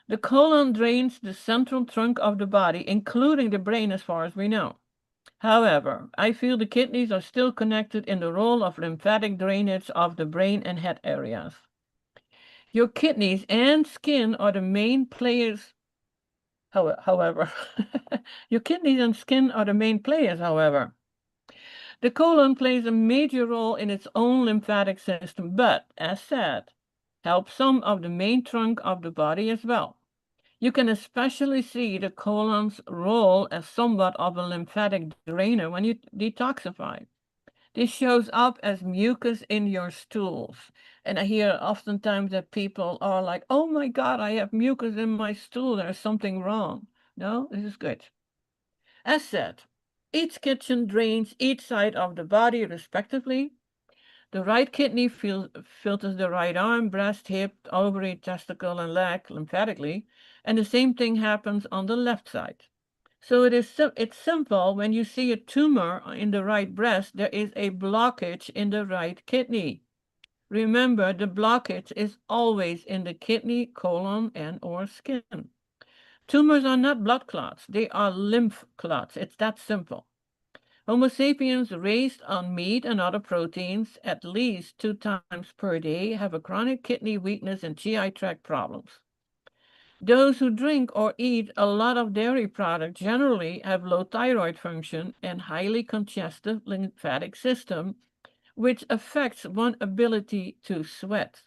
The colon drains the central trunk of the body, including the brain as far as we know. However, I feel the kidneys are still connected in the role of lymphatic drainage of the brain and head areas. Your kidneys and skin are the main players. However, your kidneys and skin are the main players, however. The colon plays a major role in its own lymphatic system, but, as said, helps some of the main trunk of the body as well. You can especially see the colon's role as somewhat of a lymphatic drainer when you detoxify. This shows up as mucus in your stools. And I hear oftentimes that people are like, oh my God, I have mucus in my stool. There's something wrong. No, this is good. As said, each kitchen drains each side of the body respectively. The right kidney filters the right arm, breast, hip, ovary, testicle, and leg lymphatically, and the same thing happens on the left side. So it's simple. When you see a tumor in the right breast, there is a blockage in the right kidney. Remember, the blockage is always in the kidney, colon, and or skin. Tumors are not blood clots. They are lymph clots. It's that simple. Homo sapiens raised on meat and other proteins at least 2 times per day have a chronic kidney weakness and GI tract problems. Those who drink or eat a lot of dairy products generally have low thyroid function and highly congested lymphatic system, which affects one's ability to sweat.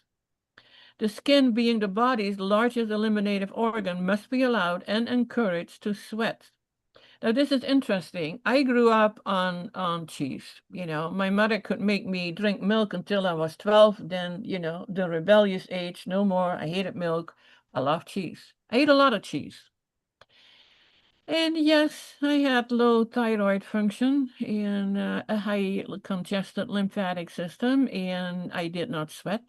The skin, being the body's largest eliminative organ, must be allowed and encouraged to sweat. Now, this is interesting. I grew up on cheese. My mother could make me drink milk until I was 12. Then, the rebellious age, no more. I hated milk. I love cheese. I ate a lot of cheese. And yes, I had low thyroid function and a high congested lymphatic system, and I did not sweat.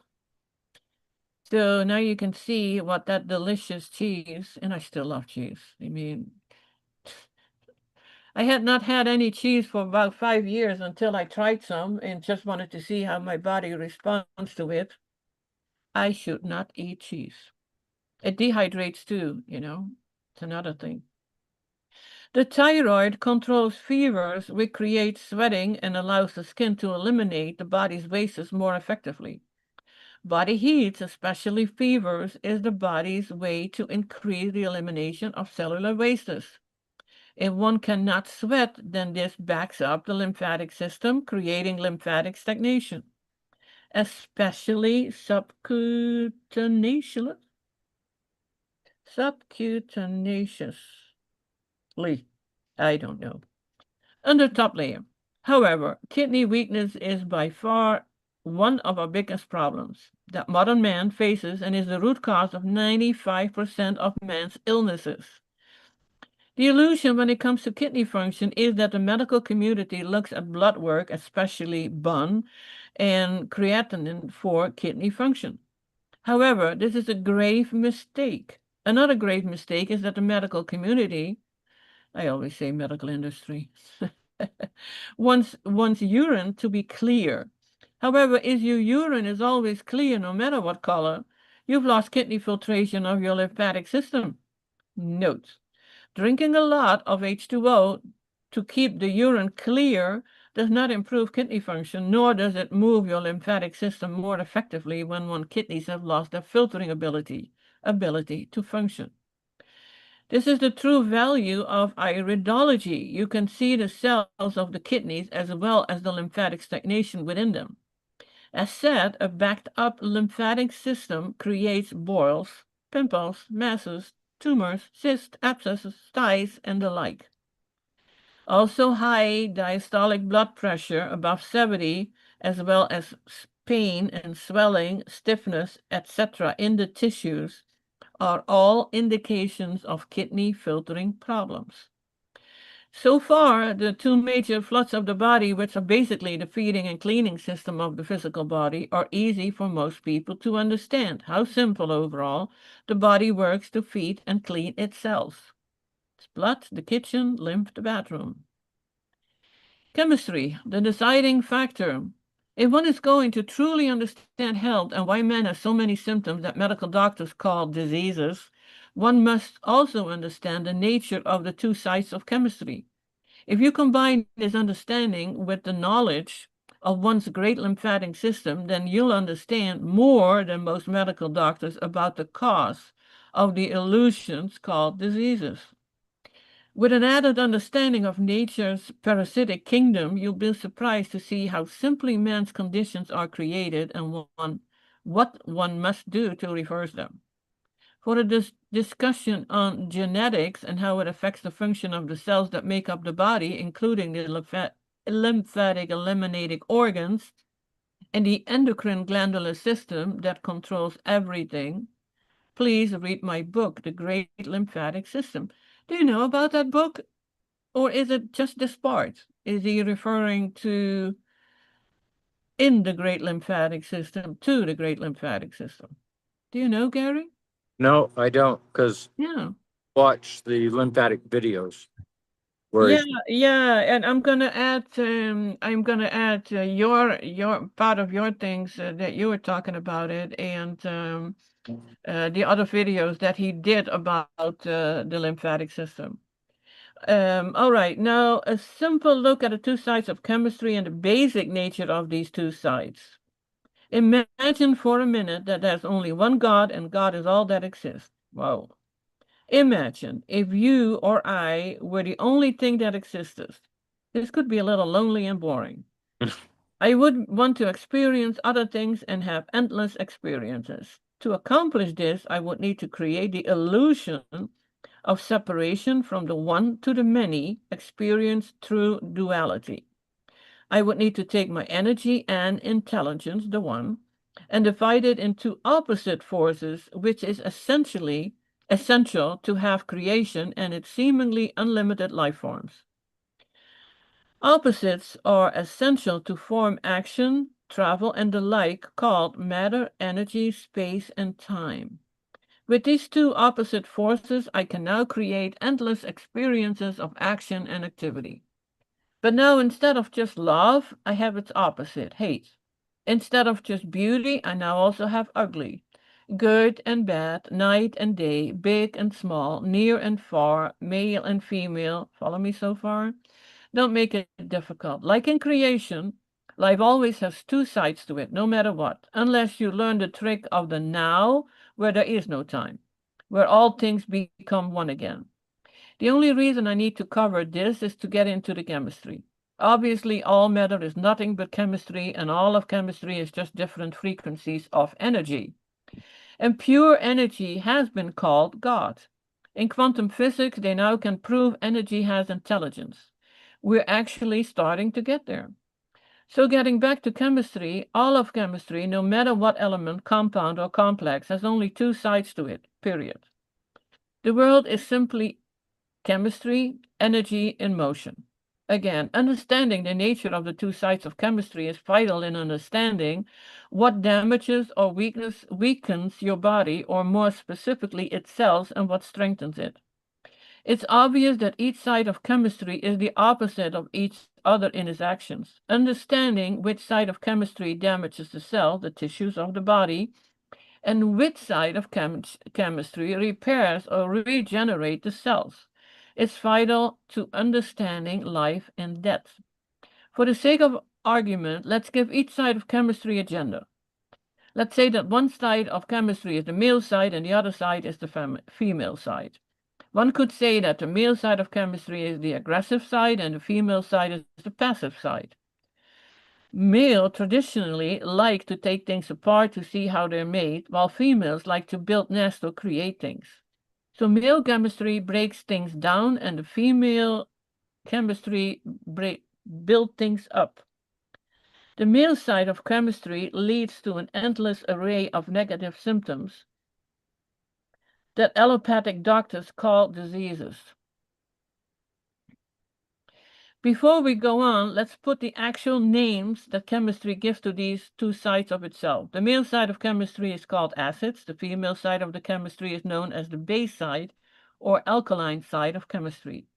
So now you can see what that delicious cheese, and I still love cheese. I mean, I had not had any cheese for about 5 years until I tried some and just wanted to see how my body responds to it. I should not eat cheese. It dehydrates too, It's another thing. The thyroid controls fevers, which creates sweating and allows the skin to eliminate the body's wastes more effectively. Body heat, especially fevers, is the body's way to increase the elimination of cellular wastes. If one cannot sweat, then this backs up the lymphatic system, creating lymphatic stagnation, especially subcutaneously. I don't know. Under top layer. However, kidney weakness is by far one of our biggest problems that modern man faces and is the root cause of 95% of man's illnesses. The illusion when it comes to kidney function is that the medical community looks at blood work, especially BUN and creatinine for kidney function. However, this is a grave mistake. Another grave mistake is that the medical community, I always say medical industry, wants urine to be clear. However, if your urine is always clear no matter what color, you've lost kidney filtration of your lymphatic system. Note. Drinking a lot of H2O to keep the urine clear does not improve kidney function, nor does it move your lymphatic system more effectively when one's kidneys have lost their filtering ability to function. This is the true value of iridology. You can see the cells of the kidneys as well as the lymphatic stagnation within them. As said, a backed up lymphatic system creates boils, pimples, masses, tumors, cysts, abscesses, styes, and the like. Also high diastolic blood pressure above 70, as well as pain and swelling, stiffness, etc. in the tissues are all indications of kidney filtering problems. So far, the two major floods of the body, which are basically the feeding and cleaning system of the physical body, are easy for most people to understand. How simple overall the body works to feed and clean itself. It's blood, the kitchen, lymph, the bathroom. Chemistry, the deciding factor. If one is going to truly understand health and why men have so many symptoms that medical doctors call diseases, one must also understand the nature of the two sides of chemistry. If you combine this understanding with the knowledge of one's great lymphatic system, then you'll understand more than most medical doctors about the cause of the illusions called diseases. With an added understanding of nature's parasitic kingdom, you'll be surprised to see how simply man's conditions are created and what one must do to reverse them. For a discussion on genetics and how it affects the function of the cells that make up the body, including the lymphatic eliminating organs and the endocrine glandular system that controls everything, please read my book, The Great Lymphatic System. Do you know about that book? Or is it just this part? Is he referring to in the great lymphatic system, to the great lymphatic system? Do you know, Gary? No, I don't, because Yeah. watch the lymphatic videos where Yeah, yeah, and I'm gonna add your part of your things that you were talking about it, and the other videos that he did about the lymphatic system. All right, now a simple look at the two sides of chemistry and the basic nature of these two sides. Imagine for a minute that there's only one God and God is all that exists. Whoa. Imagine if you or I were the only thing that existed. This could be a little lonely and boring. I would want to experience other things and have endless experiences. To accomplish this, I would need to create the illusion of separation from the one to the many experienced through duality. I would need to take my energy and intelligence, the one, and divide it into opposite forces, which is essentially essential to have creation and its seemingly unlimited life forms. Opposites are essential to form action, travel, and the like, called matter, energy, space, and time. With these two opposite forces, I can now create endless experiences of action and activity. But now, instead of just love, I have its opposite, hate. Instead of just beauty, I now also have ugly. Good and bad, night and day, big and small, near and far, male and female. Follow me so far? Don't make it difficult. Like in creation, life always has two sides to it, no matter what, unless you learn the trick of the now, where there is no time, where all things become one again. The only reason I need to cover this is to get into the chemistry. Obviously, all matter is nothing but chemistry, and all of chemistry is just different frequencies of energy. And pure energy has been called God. In quantum physics, they now can prove energy has intelligence. We're actually starting to get there. So, getting back to chemistry, all of chemistry, no matter what element, compound, or complex, has only two sides to it, period. The world is simply chemistry, energy, and motion. Again, understanding the nature of the two sides of chemistry is vital in understanding what damages or weakens your body, or more specifically, its cells, and what strengthens it. It's obvious that each side of chemistry is the opposite of each other in its actions. Understanding which side of chemistry damages the cell, the tissues of the body, and which side of chemistry repairs or regenerates the cells. It's vital to understanding life and death. For the sake of argument, let's give each side of chemistry a gender. Let's say that one side of chemistry is the male side and the other side is the female side. One could say that the male side of chemistry is the aggressive side and the female side is the passive side. Male traditionally like to take things apart to see how they're made, while females like to build nests or create things. So male chemistry breaks things down and the female chemistry build things up. The male side of chemistry leads to an endless array of negative symptoms that allopathic doctors call diseases. Before we go on, let's put the actual names that chemistry gives to these two sides of itself. The male side of chemistry is called acids. The female side of the chemistry is known as the base side or alkaline side of chemistry.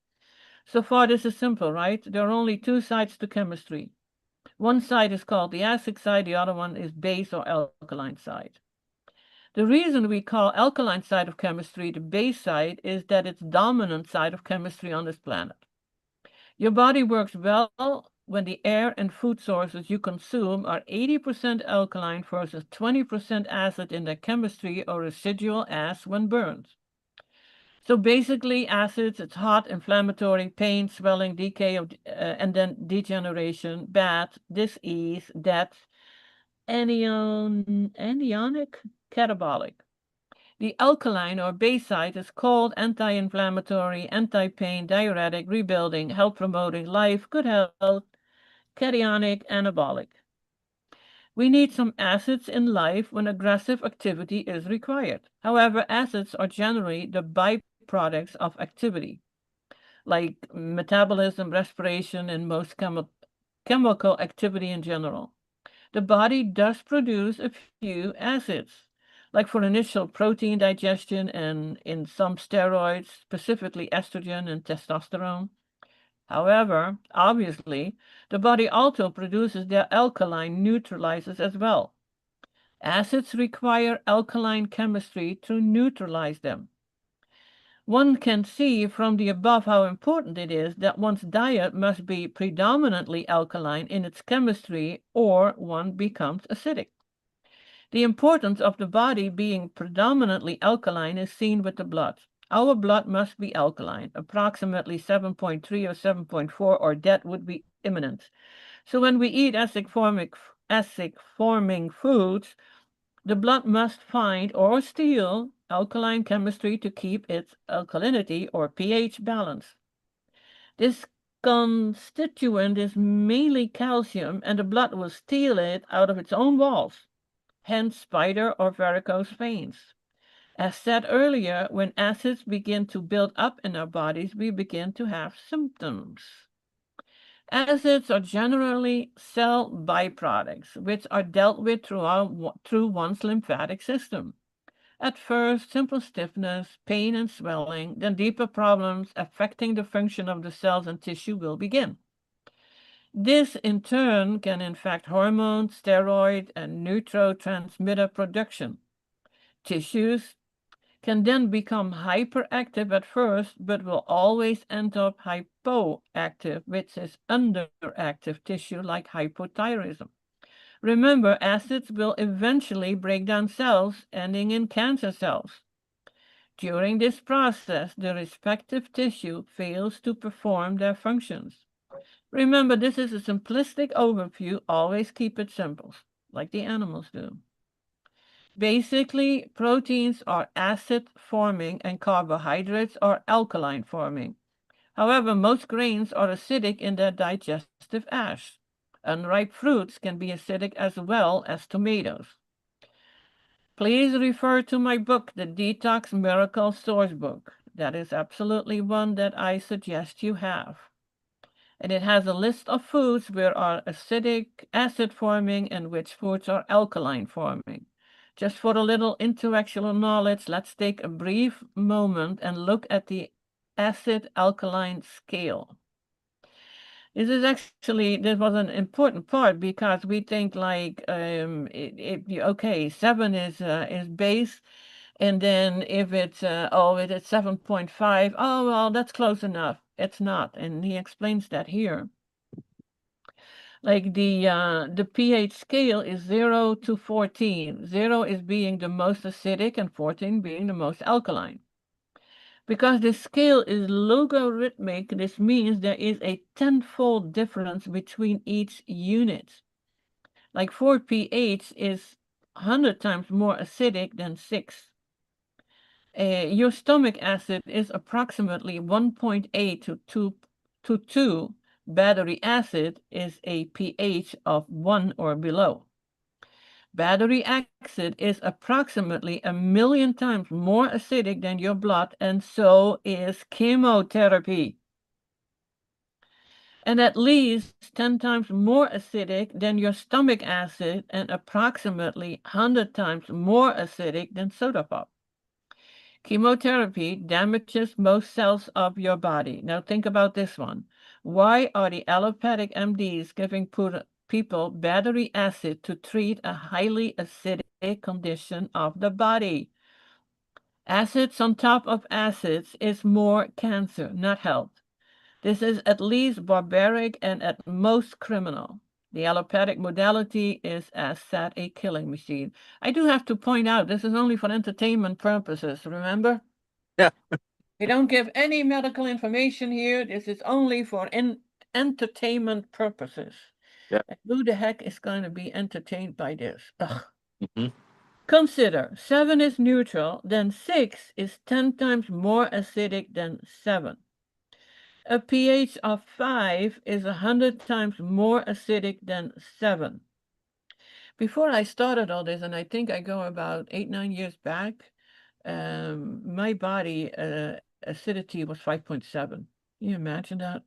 So far, this is simple, right? There are only two sides to chemistry. One side is called the acid side, the other one is base or alkaline side. The reason we call alkaline side of chemistry the base side is that it's dominant side of chemistry on this planet. Your body works well when the air and food sources you consume are 80% alkaline versus 20% acid in their chemistry or residual as when burned. So basically, acids, it's hot, inflammatory, pain, swelling, decay, and then degeneration, bad, disease, death, anionic, catabolic. The alkaline or base side is cold, anti-inflammatory, anti-pain, diuretic, rebuilding, health promoting, life, good health, cationic, anabolic. We need some acids in life when aggressive activity is required. However, acids are generally the byproducts of activity, like metabolism, respiration, and most chemical activity in general. The body does produce a few acids, like for initial protein digestion and in some steroids, specifically estrogen and testosterone. However, obviously, the body also produces their alkaline neutralizers as well. Acids require alkaline chemistry to neutralize them. One can see from the above how important it is that one's diet must be predominantly alkaline in its chemistry or one becomes acidic. The importance of the body being predominantly alkaline is seen with the blood. Our blood must be alkaline, approximately 7.3 or 7.4, or death would be imminent. So when we eat acid-forming foods, the blood must find or steal alkaline chemistry to keep its alkalinity or pH balance. This constituent is mainly calcium, and the blood will steal it out of its own walls, hence spider or varicose veins. As said earlier, when acids begin to build up in our bodies, we begin to have symptoms. Acids are generally cell byproducts, which are dealt with through one's lymphatic system. At first, simple stiffness, pain, and swelling, then deeper problems affecting the function of the cells and tissue will begin. This, in turn, can infect hormone, steroid, and neurotransmitter production. Tissues can then become hyperactive at first, but will always end up hypoactive, which is underactive tissue like hypothyroidism. Remember, acids will eventually break down cells, ending in cancer cells. During this process, the respective tissue fails to perform their functions. Remember, this is a simplistic overview. Always keep it simple, like the animals do. Basically, proteins are acid forming and carbohydrates are alkaline forming. However, most grains are acidic in their digestive ash. Unripe fruits can be acidic as well as tomatoes. Please refer to my book, The Detox Miracle Source Book. That is absolutely one that I suggest you have. And it has a list of foods where are acidic, acid forming, and which foods are alkaline forming. Just for a little intellectual knowledge, let's take a brief moment and look at the acid-alkaline scale. This was an important part because we think like, okay, 7 is base, and then if it's, it's 7.5, oh, well, that's close enough. It's not, and he explains that here. Like the pH scale is 0 to 14. 0 is being the most acidic and 14 being the most alkaline. Because the scale is logarithmic, this means there is a tenfold difference between each unit. Like 4 pH is 100 times more acidic than 6. Your stomach acid is approximately 1.8 to 2. Battery acid is a pH of 1 or below. Battery acid is approximately 1,000,000 times more acidic than your blood, and so is chemotherapy. and at least 10 times more acidic than your stomach acid and approximately 100 times more acidic than soda pop. Chemotherapy damages most cells of your body. Now think about this one. Why are the allopathic MDs giving people battery acid to treat a highly acidic condition of the body? Acids on top of acids is more cancer, not health. This is at least barbaric and at most criminal. The allopathic modality is as said a killing machine. I do have to point out this is only for entertainment purposes, remember? Yeah. We don't give any medical information here. This is only for entertainment purposes. Yeah. And who the heck is going to be entertained by this? Ugh. Mhm. Consider 7 is neutral, then 6 is 10 times more acidic than 7. A pH of 5 is 100 times more acidic than 7. Before I started all this, and I think I go about 8, 9 years back, my body acidity was 5.7. Can you imagine that?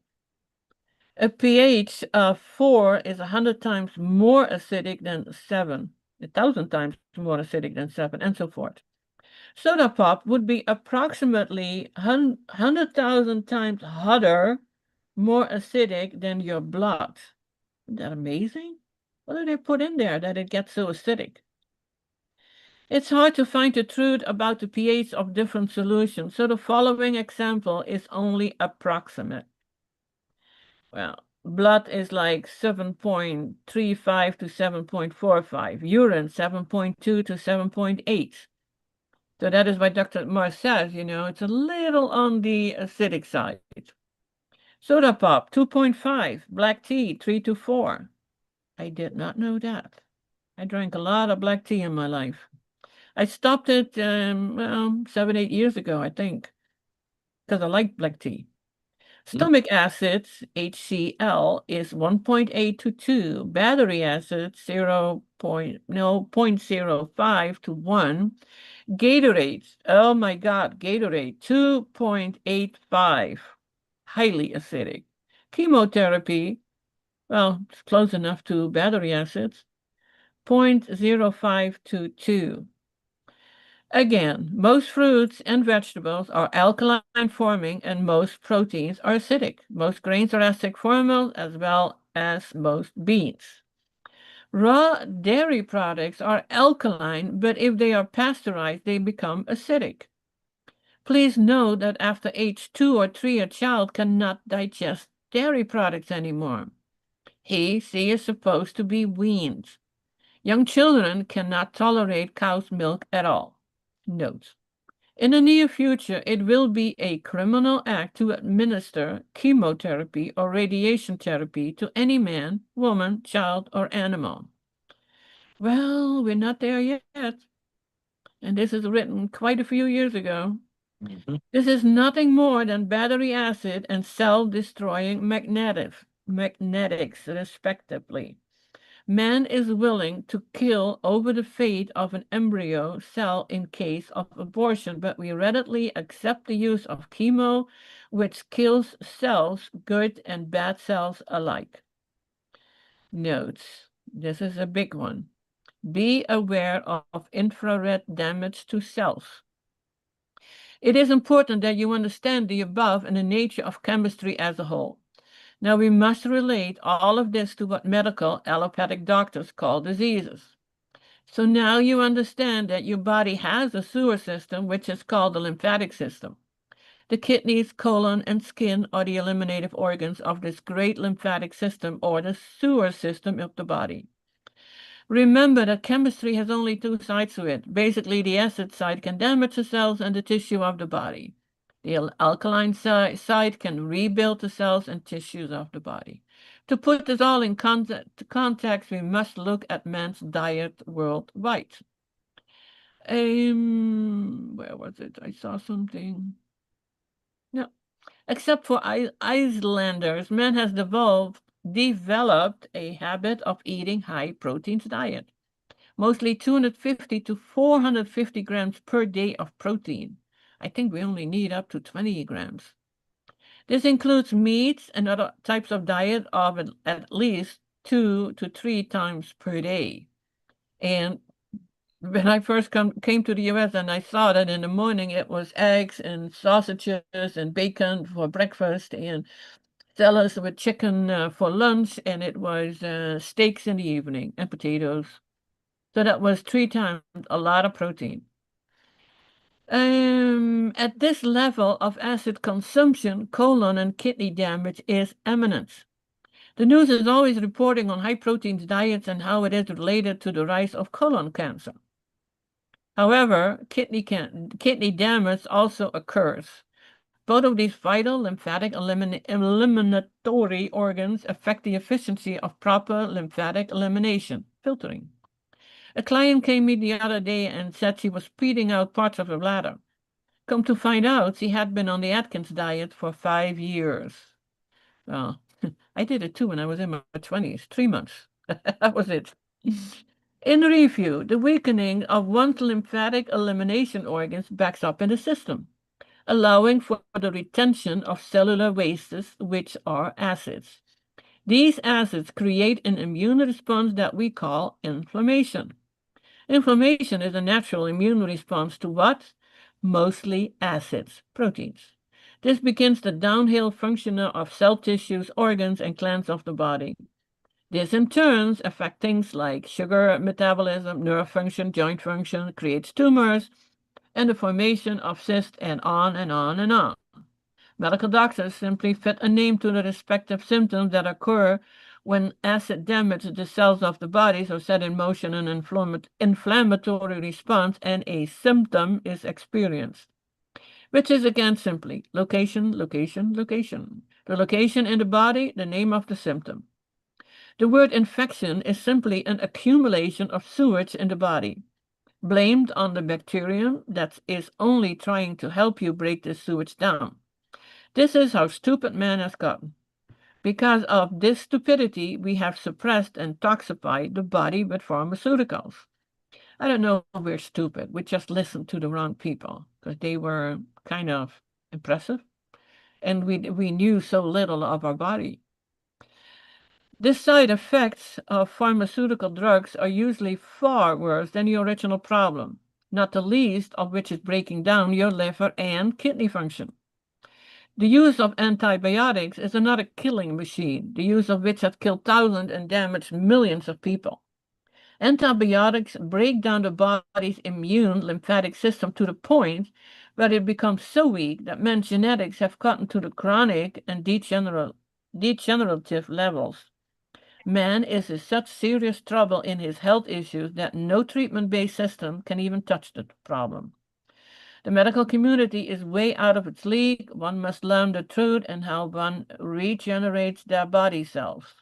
A pH of 4 is 100 times more acidic than 7, 1,000 times more acidic than 7, and so forth. Soda pop would be approximately 100,000 times hotter, more acidic than your blood. Isn't that amazing? What do they put in there that it gets so acidic? It's hard to find the truth about the pH of different solutions, so the following example is only approximate. Well, blood is like 7.35 to 7.45, urine 7.2 to 7.8. So that is why Dr. Mars says, it's a little on the acidic side. Soda pop, 2.5. Black tea, 3 to 4. I did not know that. I drank a lot of black tea in my life. I stopped it, 7, 8 years ago, I think, because I like black tea. Stomach acids, HCl, is 1.8 to 2. Battery acids, 0.05 to 1. Gatorade, oh my God, Gatorade, 2.85, highly acidic. Chemotherapy, well, it's close enough to battery acids, 0.05 to 2. Again, most fruits and vegetables are alkaline forming and most proteins are acidic. Most grains are acidic forming as well as most beans. Raw dairy products are alkaline, but if they are pasteurized, they become acidic. Please note that after age 2 or 3, a child cannot digest dairy products anymore. She is supposed to be weaned. Young children cannot tolerate cow's milk at all. Note. In the near future, it will be a criminal act to administer chemotherapy or radiation therapy to any man, woman, child, or animal. Well, we're not there yet. And this is written quite a few years ago. Mhm. This is nothing more than battery acid and cell-destroying magnetics, respectively. Man is willing to kill over the fate of an embryo cell in case of abortion, but we readily accept the use of chemo, which kills cells, good and bad cells alike. Notes. This is a big one. Be aware of infrared damage to cells. It is important that you understand the above and the nature of chemistry as a whole. Now we must relate all of this to what medical allopathic doctors call diseases. So now you understand that your body has a sewer system, which is called the lymphatic system. The kidneys, colon, and skin are the eliminative organs of this great lymphatic system or the sewer system of the body. Remember that chemistry has only two sides to it. Basically, the acid side can damage the cells and the tissue of the body. The alkaline side can rebuild the cells and tissues of the body. To put this all in context, we must look at man's diet worldwide. Where was it? I saw something. No. Except for Icelanders, man has developed a habit of eating high proteins diet. Mostly 250 to 450 grams per day of protein. I think we only need up to 20 grams. This includes meats and other types of diet of at least 2 to 3 times per day. And when I first came to the US and I saw that in the morning, it was eggs and sausages and bacon for breakfast and salads with chicken for lunch, and it was steaks in the evening and potatoes. So that was 3 times a lot of protein. At this level of acid consumption, colon and kidney damage is imminent. The news is always reporting on high protein diets and how it is related to the rise of colon cancer. However, kidney damage also occurs. Both of these vital lymphatic eliminatory organs affect the efficiency of proper lymphatic elimination, filtering. A client came in the other day and said she was speeding out parts of her bladder. Come to find out, she had been on the Atkins diet for 5 years. Well, I did it too when I was in my 20s, 3 months. That was it. In review, the weakening of one's lymphatic elimination organs backs up in the system, allowing for the retention of cellular wastes, which are acids. These acids create an immune response that we call inflammation. Inflammation is a natural immune response to what? Mostly acids, proteins. This begins the downhill function of cell tissues, organs, and glands of the body. This in turn affects things like sugar metabolism, nerve function, joint function, creates tumors, and the formation of cysts, and on and on and on. Medical doctors simply fit a name to the respective symptoms that occur when acid damages the cells of the body, so set in motion an inflammatory response, and a symptom is experienced, which is again simply location, location, location. The location in the body, the name of the symptom. The word infection is simply an accumulation of sewage in the body, blamed on the bacterium that is only trying to help you break this sewage down. This is how stupid man has gotten. Because of this stupidity, we have suppressed and toxified the body with pharmaceuticals. I don't know if we're stupid. We just listened to the wrong people because they were kind of impressive. And we knew so little of our body. The side effects of pharmaceutical drugs are usually far worse than the original problem, not the least of which is breaking down your liver and kidney function. The use of antibiotics is another killing machine, the use of which has killed thousands and damaged millions of people. Antibiotics break down the body's immune lymphatic system to the point where it becomes so weak that men's genetics have gotten to the chronic and degenerative levels. Man is in such serious trouble in his health issues that no treatment-based system can even touch the problem. The medical community is way out of its league. One must learn the truth and how one regenerates their body cells.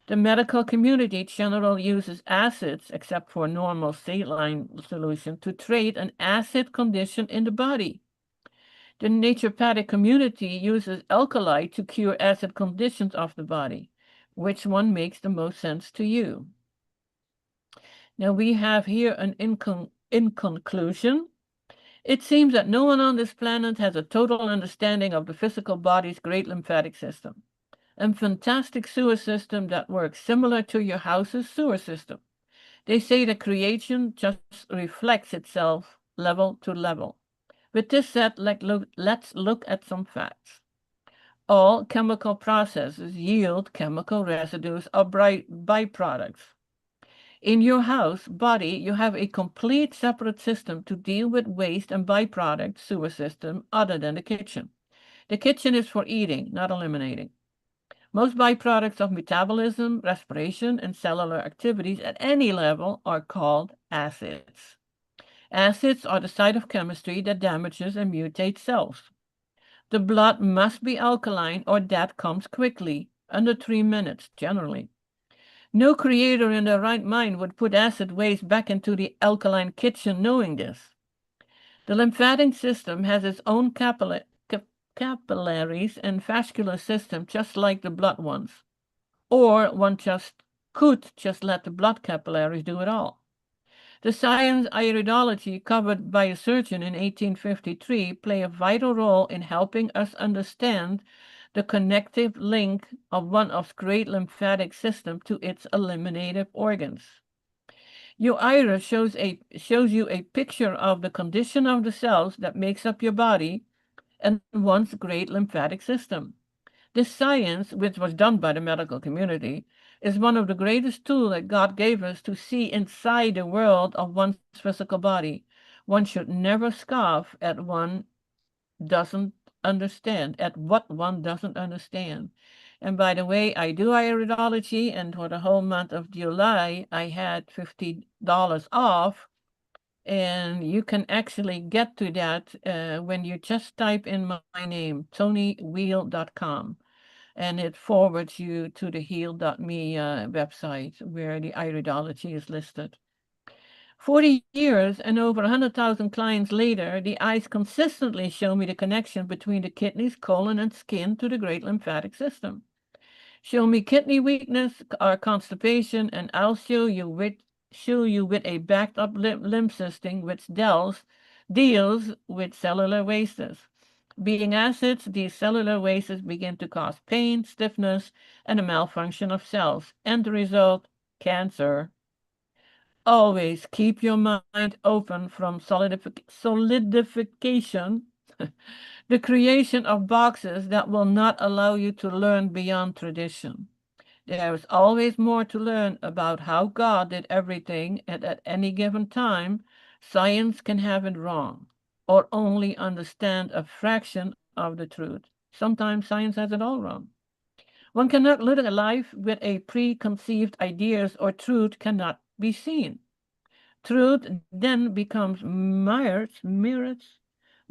The medical community generally uses acids, except for normal saline solution, to treat an acid condition in the body. The naturopathic community uses alkali to cure acid conditions of the body. Which one makes the most sense to you? Now we have here an in conclusion. It seems that no one on this planet has a total understanding of the physical body's great lymphatic system, a fantastic sewer system that works similar to your house's sewer system. They say that creation just reflects itself level to level. With this said, let's look at some facts. All chemical processes yield chemical residues or byproducts. In your house body, you have a complete separate system to deal with waste and byproduct sewer system other than the kitchen. The kitchen is for eating, not eliminating. Most byproducts of metabolism, respiration, and cellular activities at any level are called acids. Acids are the side of chemistry that damages and mutates cells. The blood must be alkaline or that comes quickly, under 3 minutes, generally. No creator in their right mind would put acid waste back into the alkaline kitchen knowing this. The lymphatic system has its own capillaries and vascular system just like the blood ones. Or one could just let the blood capillaries do it all. The science iridology covered by a surgeon in 1853 play a vital role in helping us understand the connective link of one of great lymphatic system to its eliminative organs. Your iris shows you a picture of the condition of the cells that makes up your body and one's great lymphatic system. This science, which was done by the medical community, is one of the greatest tools that God gave us to see inside the world of one's physical body. One should never scoff at one doesn't understand, at what one doesn't understand. And by the way, I do iridology, and for the whole month of July, I had $50 off. And you can actually get to that when you just type in my name, TonyWheel.com, and it forwards you to the heal.me website where the iridology is listed. 40 years and over 100,000 clients later, the eyes consistently show me the connection between the kidneys, colon, and skin to the great lymphatic system. Show me kidney weakness or constipation, and I'll show you with a backed up lymph system which deals with cellular wastes. Being acids, these cellular wastes begin to cause pain, stiffness, and a malfunction of cells. End result, cancer. Always keep your mind open from solidification, the creation of boxes that will not allow you to learn beyond tradition. There is always more to learn about how God did everything, and at any given time, science can have it wrong or only understand a fraction of the truth. Sometimes science has it all wrong. One cannot live a life with a preconceived ideas, or truth cannot be seen. Truth then becomes mirrored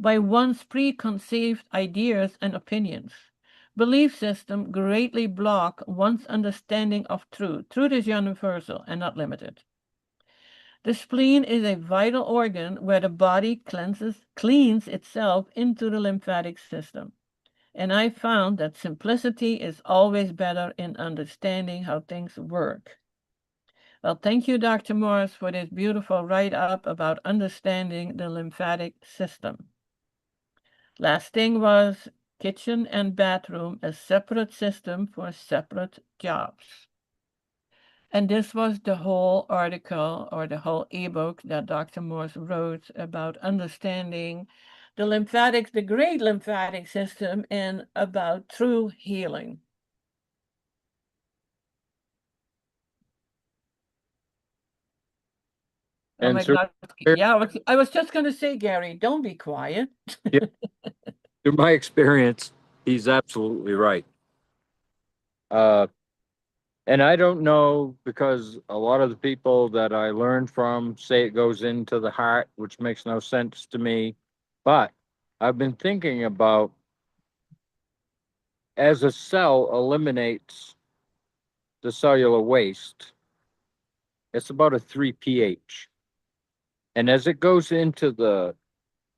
by one's preconceived ideas and opinions. Belief system greatly block one's understanding of truth. Truth is universal and not limited. The spleen is a vital organ where the body cleans itself into the lymphatic system. And I found that simplicity is always better in understanding how things work. Well, thank you, Dr. Morris, for this beautiful write-up about understanding the lymphatic system. Last thing was kitchen and bathroom, a separate system for separate jobs. And this was the whole article or the whole ebook that Dr. Morris wrote about understanding the great lymphatic system, and about true healing. Oh And my through, God. Yeah, I was just going to say, Gary, don't be quiet. through my experience, he's absolutely right. And I don't know, because a lot of the people that I learned from say it goes into the heart, which makes no sense to me. But I've been thinking about, as a cell eliminates the cellular waste, it's about a 3 pH. And as it goes into the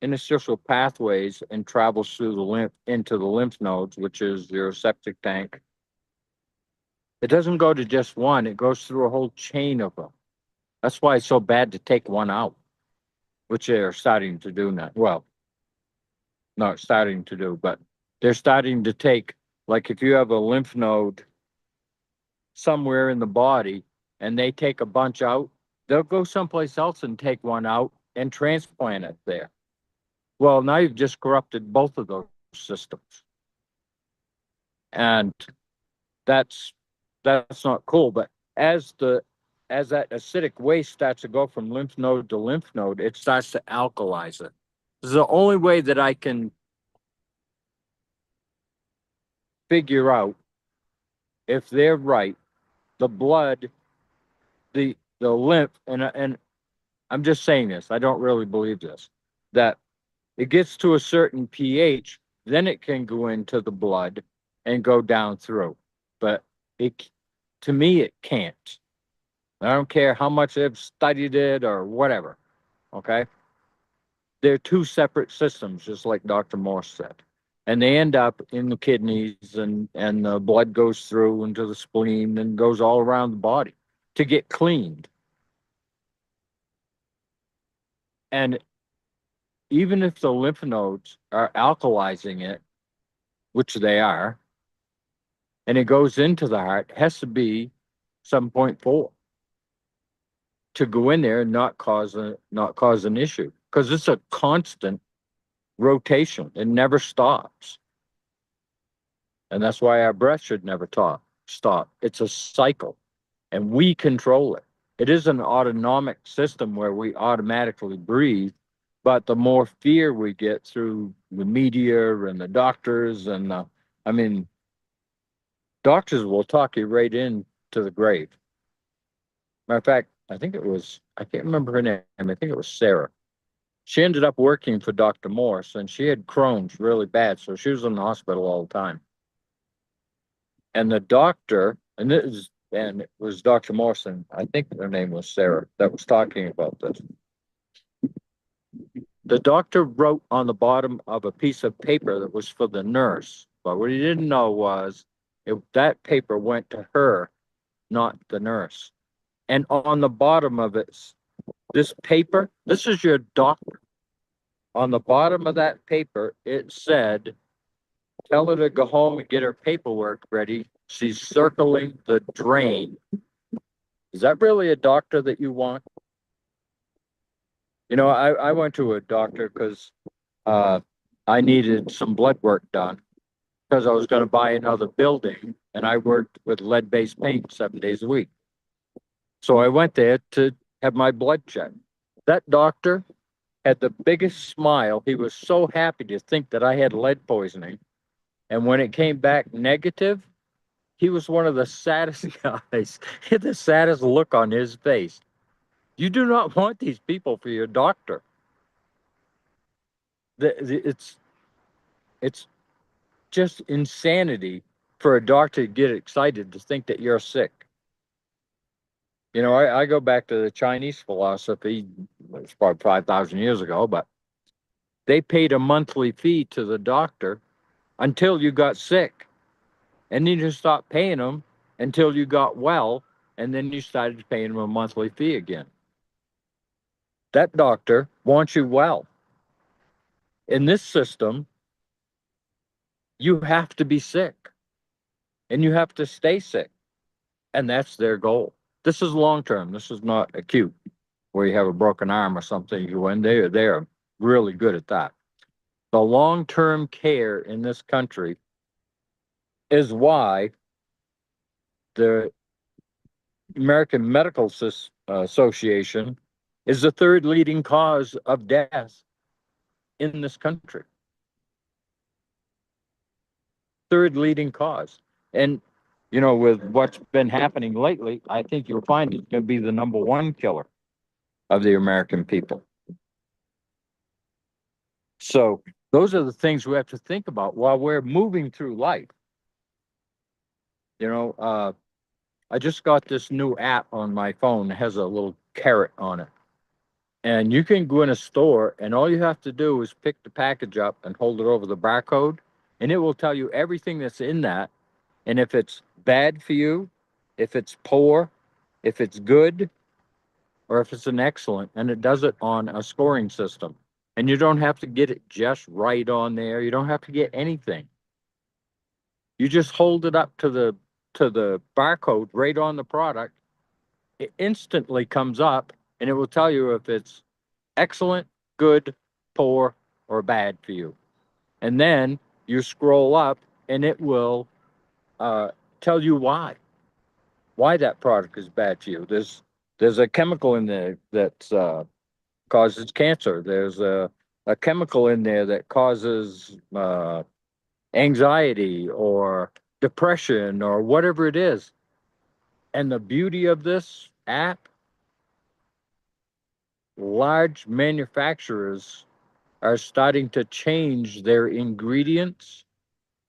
interstitial pathways and travels through the lymph into the lymph nodes, which is your septic tank, it doesn't go to just one, it goes through a whole chain of them. That's why it's so bad to take one out, which they're starting to do now. Well, not starting to do, but they're starting to take, like if you have a lymph node somewhere in the body and they take a bunch out, they'll go someplace else and take one out and transplant it there. Well, now you've just corrupted both of those systems. And that's not cool. But as that acidic waste starts to go from lymph node to lymph node, it starts to alkalize it. This is the only way that I can figure out if they're right. The blood, the lymph, and I'm just saying this, I don't really believe this, that it gets to a certain pH, then it can go into the blood and go down through. But to me, it can't. I don't care how much they've studied it or whatever. Okay. They're two separate systems, just like Dr. Morse said. And they end up in the kidneys, and the blood goes through into the spleen and goes all around the body to get cleaned. And even if the lymph nodes are alkalizing it, which they are, and it goes into the heart, it has to be 7.4 to go in there and not cause an issue, because it's a constant rotation. It never stops. And that's why our breath should never stop. It's a cycle, and we control it. It is an autonomic system where we automatically breathe, but the more fear we get through the media and the doctors and I mean, doctors will talk you right into the grave. Matter of fact, I can't remember her name. I think it was Sarah. She ended up working for Dr. Morse, and she had Crohn's really bad, so she was in the hospital all the time. And the doctor, and it was Dr. Morrison, I think her name was Sarah, that was talking about this. The doctor wrote on the bottom of a piece of paper that was for the nurse, but what he didn't know was that paper went to her, not the nurse. And on the bottom of it, this paper, this is your doctor. On the bottom of that paper, it said, tell her to go home and get her paperwork ready. She's circling the drain. Is that really a doctor that you want? You know, I went to a doctor because I needed some blood work done because I was going to buy another building, and I worked with lead-based paint 7 days a week. So I went there to have my blood checked. That doctor had the biggest smile. He was so happy to think that I had lead poisoning. And when it came back negative, he was one of the saddest guys. He had the saddest look on his face. You do not want these people for your doctor. It's just insanity for a doctor to get excited to think that you're sick. You know, I go back to the Chinese philosophy. It's probably 5,000 years ago, but they paid a monthly fee to the doctor until you got sick. And then you stopped paying them until you got well, and then you started paying them a monthly fee again. That doctor wants you well. In this system, you have to be sick, and you have to stay sick, and that's their goal. This is long term. This is not acute, where you have a broken arm or something. You go in there, they're really good at that. The long term care in this country is why the American Medical Association is the third leading cause of death in this country. Third leading cause. And, you know, with what's been happening lately, I think you'll find it's going to be the number one killer of the American people. So those are the things we have to think about while we're moving through life. You know, I just got this new app on my phone that has a little carrot on it. And you can go in a store, and all you have to do is pick the package up and hold it over the barcode, and it will tell you everything that's in that. And if it's bad for you, if it's poor, if it's good, or if it's an excellent, and it does it on a scoring system. And you don't have to get it just right on there. You don't have to get anything. You just hold it up to the barcode right on the product. It instantly comes up, and it will tell you if it's excellent, good, poor, or bad for you. And then you scroll up, and it will tell you why that product is bad for you. There's a chemical in there that causes cancer. There's a chemical in there that causes anxiety or depression or whatever it is. And the beauty of this app, large manufacturers are starting to change their ingredients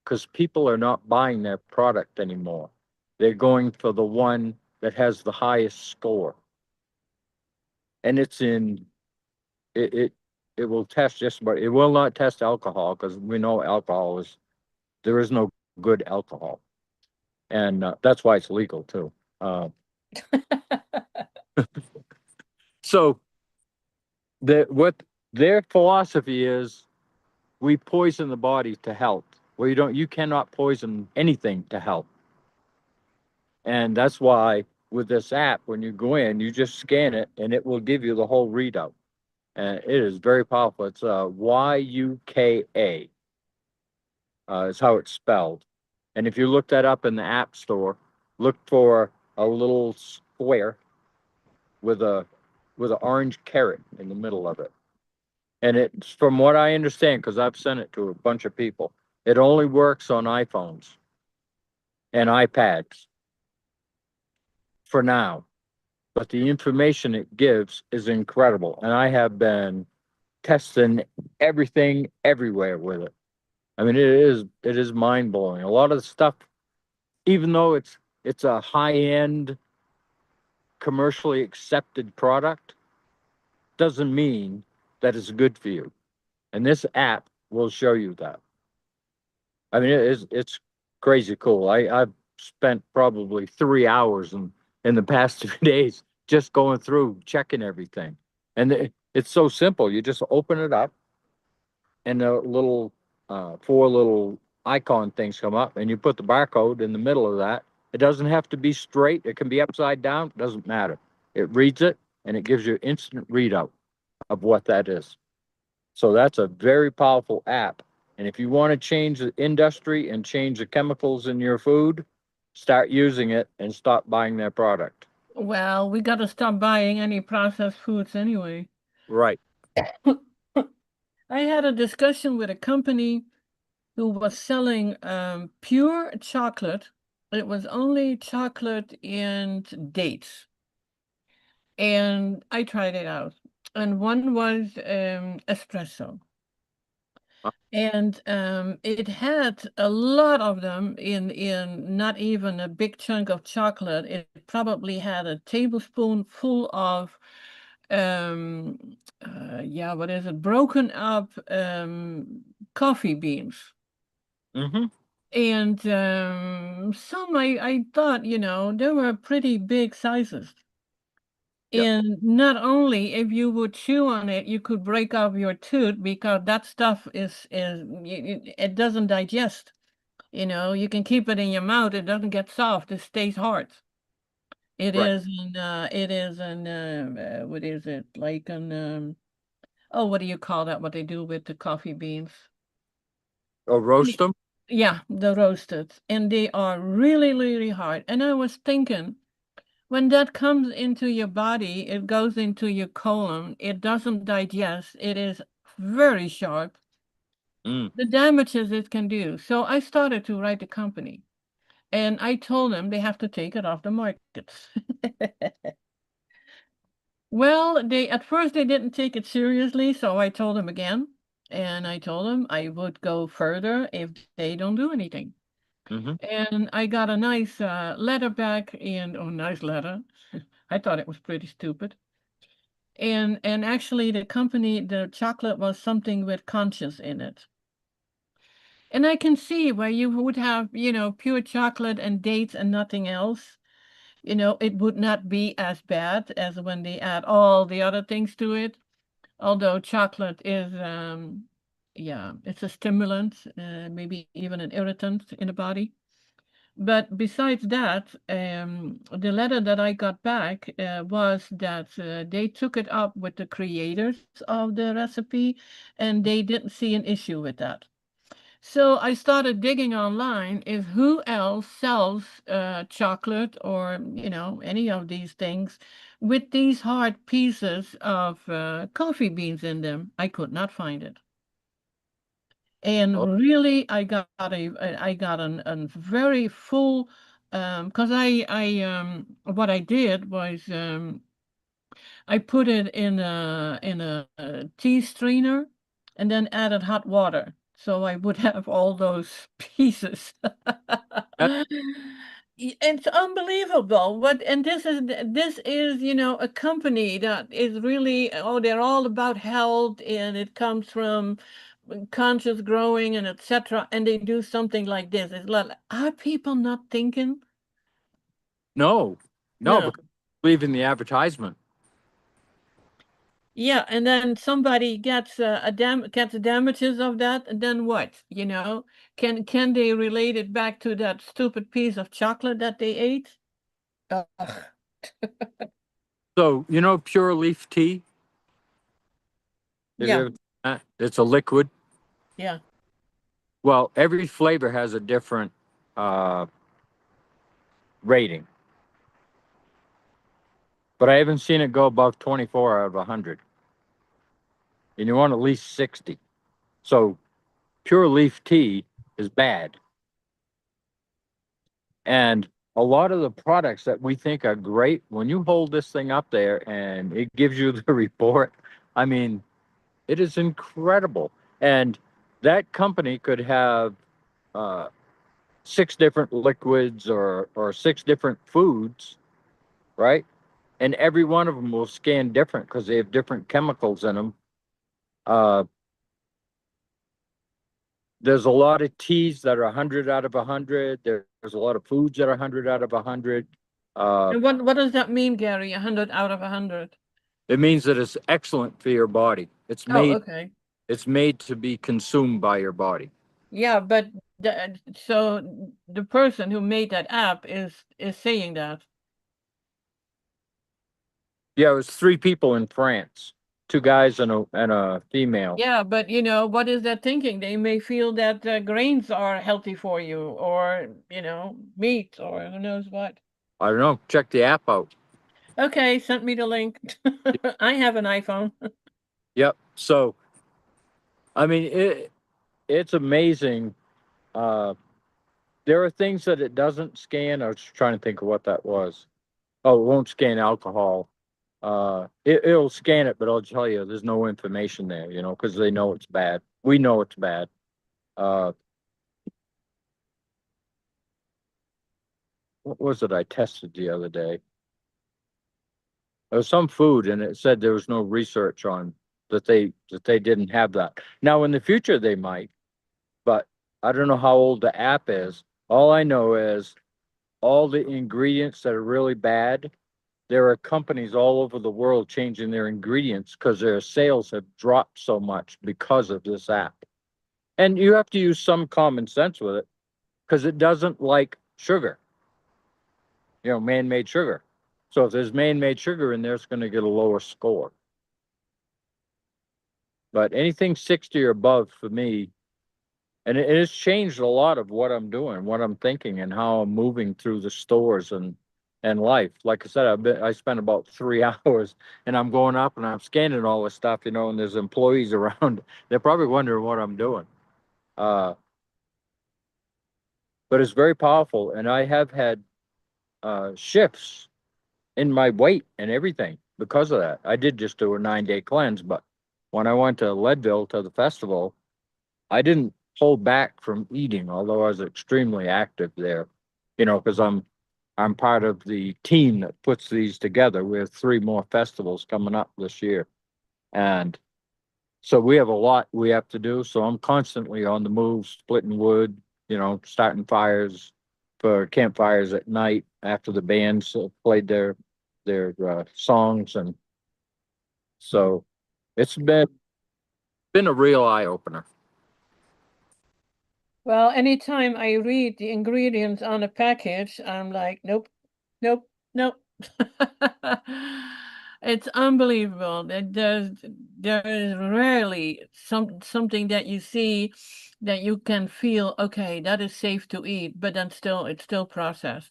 because people are not buying their product anymore. They're going for the one that has the highest score. And it's in it will test just about, it will not test alcohol because we know alcohol there is no good alcohol. And that's why it's legal too. So what their philosophy is, we poison the body to health. Well, you cannot poison anything to health. And that's why with this app, when you go in, you just scan it and it will give you the whole readout. And it is very powerful. It's YUKA, is how it's spelled. And if you look that up in the app store, look for a little square with an orange carrot in the middle of it. And it's, from what I understand, because I've sent it to a bunch of people, it only works on iPhones and iPads for now. But the information it gives is incredible. And I have been testing everything everywhere with it. I mean, it is mind blowing. A lot of the stuff, even though it's a high end, commercially accepted product, doesn't mean that it's good for you. And this app will show you that. I mean, it's crazy cool. I've spent probably 3 hours in the past 2 days just going through checking everything. And it's so simple. You just open it up and the little four little icon things come up and you put the barcode in the middle of that. It doesn't have to be straight. It can be upside down. It doesn't matter. It reads it and it gives you instant readout of what that is. So that's a very powerful app. And if you want to change the industry and change the chemicals in your food, start using it and stop buying their product. Well, we got to stop buying any processed foods anyway. Right. I had a discussion with a company who was selling pure chocolate. It was only chocolate and dates. And I tried it out. And one was espresso. And it had a lot of them in not even a big chunk of chocolate. It probably had a tablespoon full of yeah, what is it? Broken up coffee beans. Mm-hmm. And some I thought, they were pretty big sizes. Yep. And not only if you would chew on it, you could break off your tooth because that stuff it doesn't digest. You can keep it in your mouth, it doesn't get soft, it stays hard. Right. What is it? Like oh, what do you call that? What they do with the coffee beans? Or roast them. Yeah, the roasted. And they are really, really hard. And I was thinking, when that comes into your body, it goes into your colon, it doesn't digest, it is very sharp, Mm. the damages it can do. So I started to write the company and I told them they have to take it off the markets. Well, at first they didn't take it seriously, so I told them again, and I told them I would go further if they don't do anything. Mm-hmm. And I got a nice letter back, and oh, nice letter. I thought it was pretty stupid. And actually the company, the chocolate was something with conscience in it. And I can see where you would have, pure chocolate and dates and nothing else. It would not be as bad as when they add all the other things to it. Although chocolate is, yeah, it's a stimulant, maybe even an irritant in the body. But besides that, the letter that I got back was that they took it up with the creators of the recipe and they didn't see an issue with that. So I started digging online is who else sells chocolate or, any of these things with these hard pieces of coffee beans in them. I could not find it. Oh, And really, I got a very full, because what I did was I put it in a tea strainer and then added hot water. So I would have all those pieces. that, It's unbelievable. And this is, a company that is really, oh, they're all about health and it comes from conscious growing and etc. And they do something like this. It's like, are people not thinking? no, no, No. because I believe in the advertisement. Yeah, and then somebody gets gets damages of that, and then what? You know, can they relate it back to that stupid piece of chocolate that they ate? Ugh. So, you know, pure leaf tea, have you Yeah, ever, it's a liquid. yeah. Well, every flavor has a different uh, rating, but I haven't seen it go above 24 out of 100. And you want at least 60. So pure leaf tea is bad. And a lot of the products that we think are great, when you hold this thing up there and it gives you the report, I mean, it is incredible. And that company could have uh, six different liquids or six different foods, right? And every one of them will scan different because they have different chemicals in them. Uh, there's a lot of teas that are 100 out of 100. There's a lot of foods that are 100 out of 100. And what does that mean, Gary? 100 out of 100? It means that it's excellent for your body. Oh, okay. It's made to be consumed by your body. Yeah, but so the person who made that app is saying that. Yeah, it was three people in France, two guys and a female. Yeah, but you know, what is that thinking? They may feel that grains are healthy for you, or you know, meat, or who knows what. I don't know. Check the app out. Okay, sent me the link. I have an iPhone. Yep. So I mean it's amazing. Uh there are things that it doesn't scan. I was trying to think of what that was. Oh, it won't scan alcohol. It'll scan it, but I'll tell you, there's no information there, you know, because they know it's bad. We know it's bad. Uh, what was it I tested the other day? There was some food, and it said there was no research on that they didn't have that. Now, in the future, they might, but I don't know how old the app is. All I know is all the ingredients that are really bad. There are companies all over the world changing their ingredients because their sales have dropped so much because of this app. And you have to use some common sense with it because it doesn't like sugar, you know, man-made sugar. So if there's man-made sugar in there, it's going to get a lower score. But anything 60 or above for me, and it has changed a lot of what I'm doing, what I'm thinking, and how I'm moving through the stores and life. Like I said, I spent about 3 hours, and I'm going up and I'm scanning all this stuff, you know, and there's employees around. They're probably wondering what I'm doing. Uh, but it's very powerful, and I have had shifts in my weight and everything because of that. I did just do a 9-day cleanse, but when I went to Leadville to the festival, I didn't hold back from eating, although I was extremely active there, you know, because I'm part of the team that puts these together. We have 3 more festivals coming up this year. And so we have a lot we have to do. So I'm constantly on the move, splitting wood, you know, starting fires for campfires at night after the bands played their songs. And so it's been a real eye opener. Well, anytime I read the ingredients on a package, I'm like, nope, nope, nope. It's unbelievable that there is rarely something that you see that you can feel, okay, that is safe to eat, but then still it's still processed.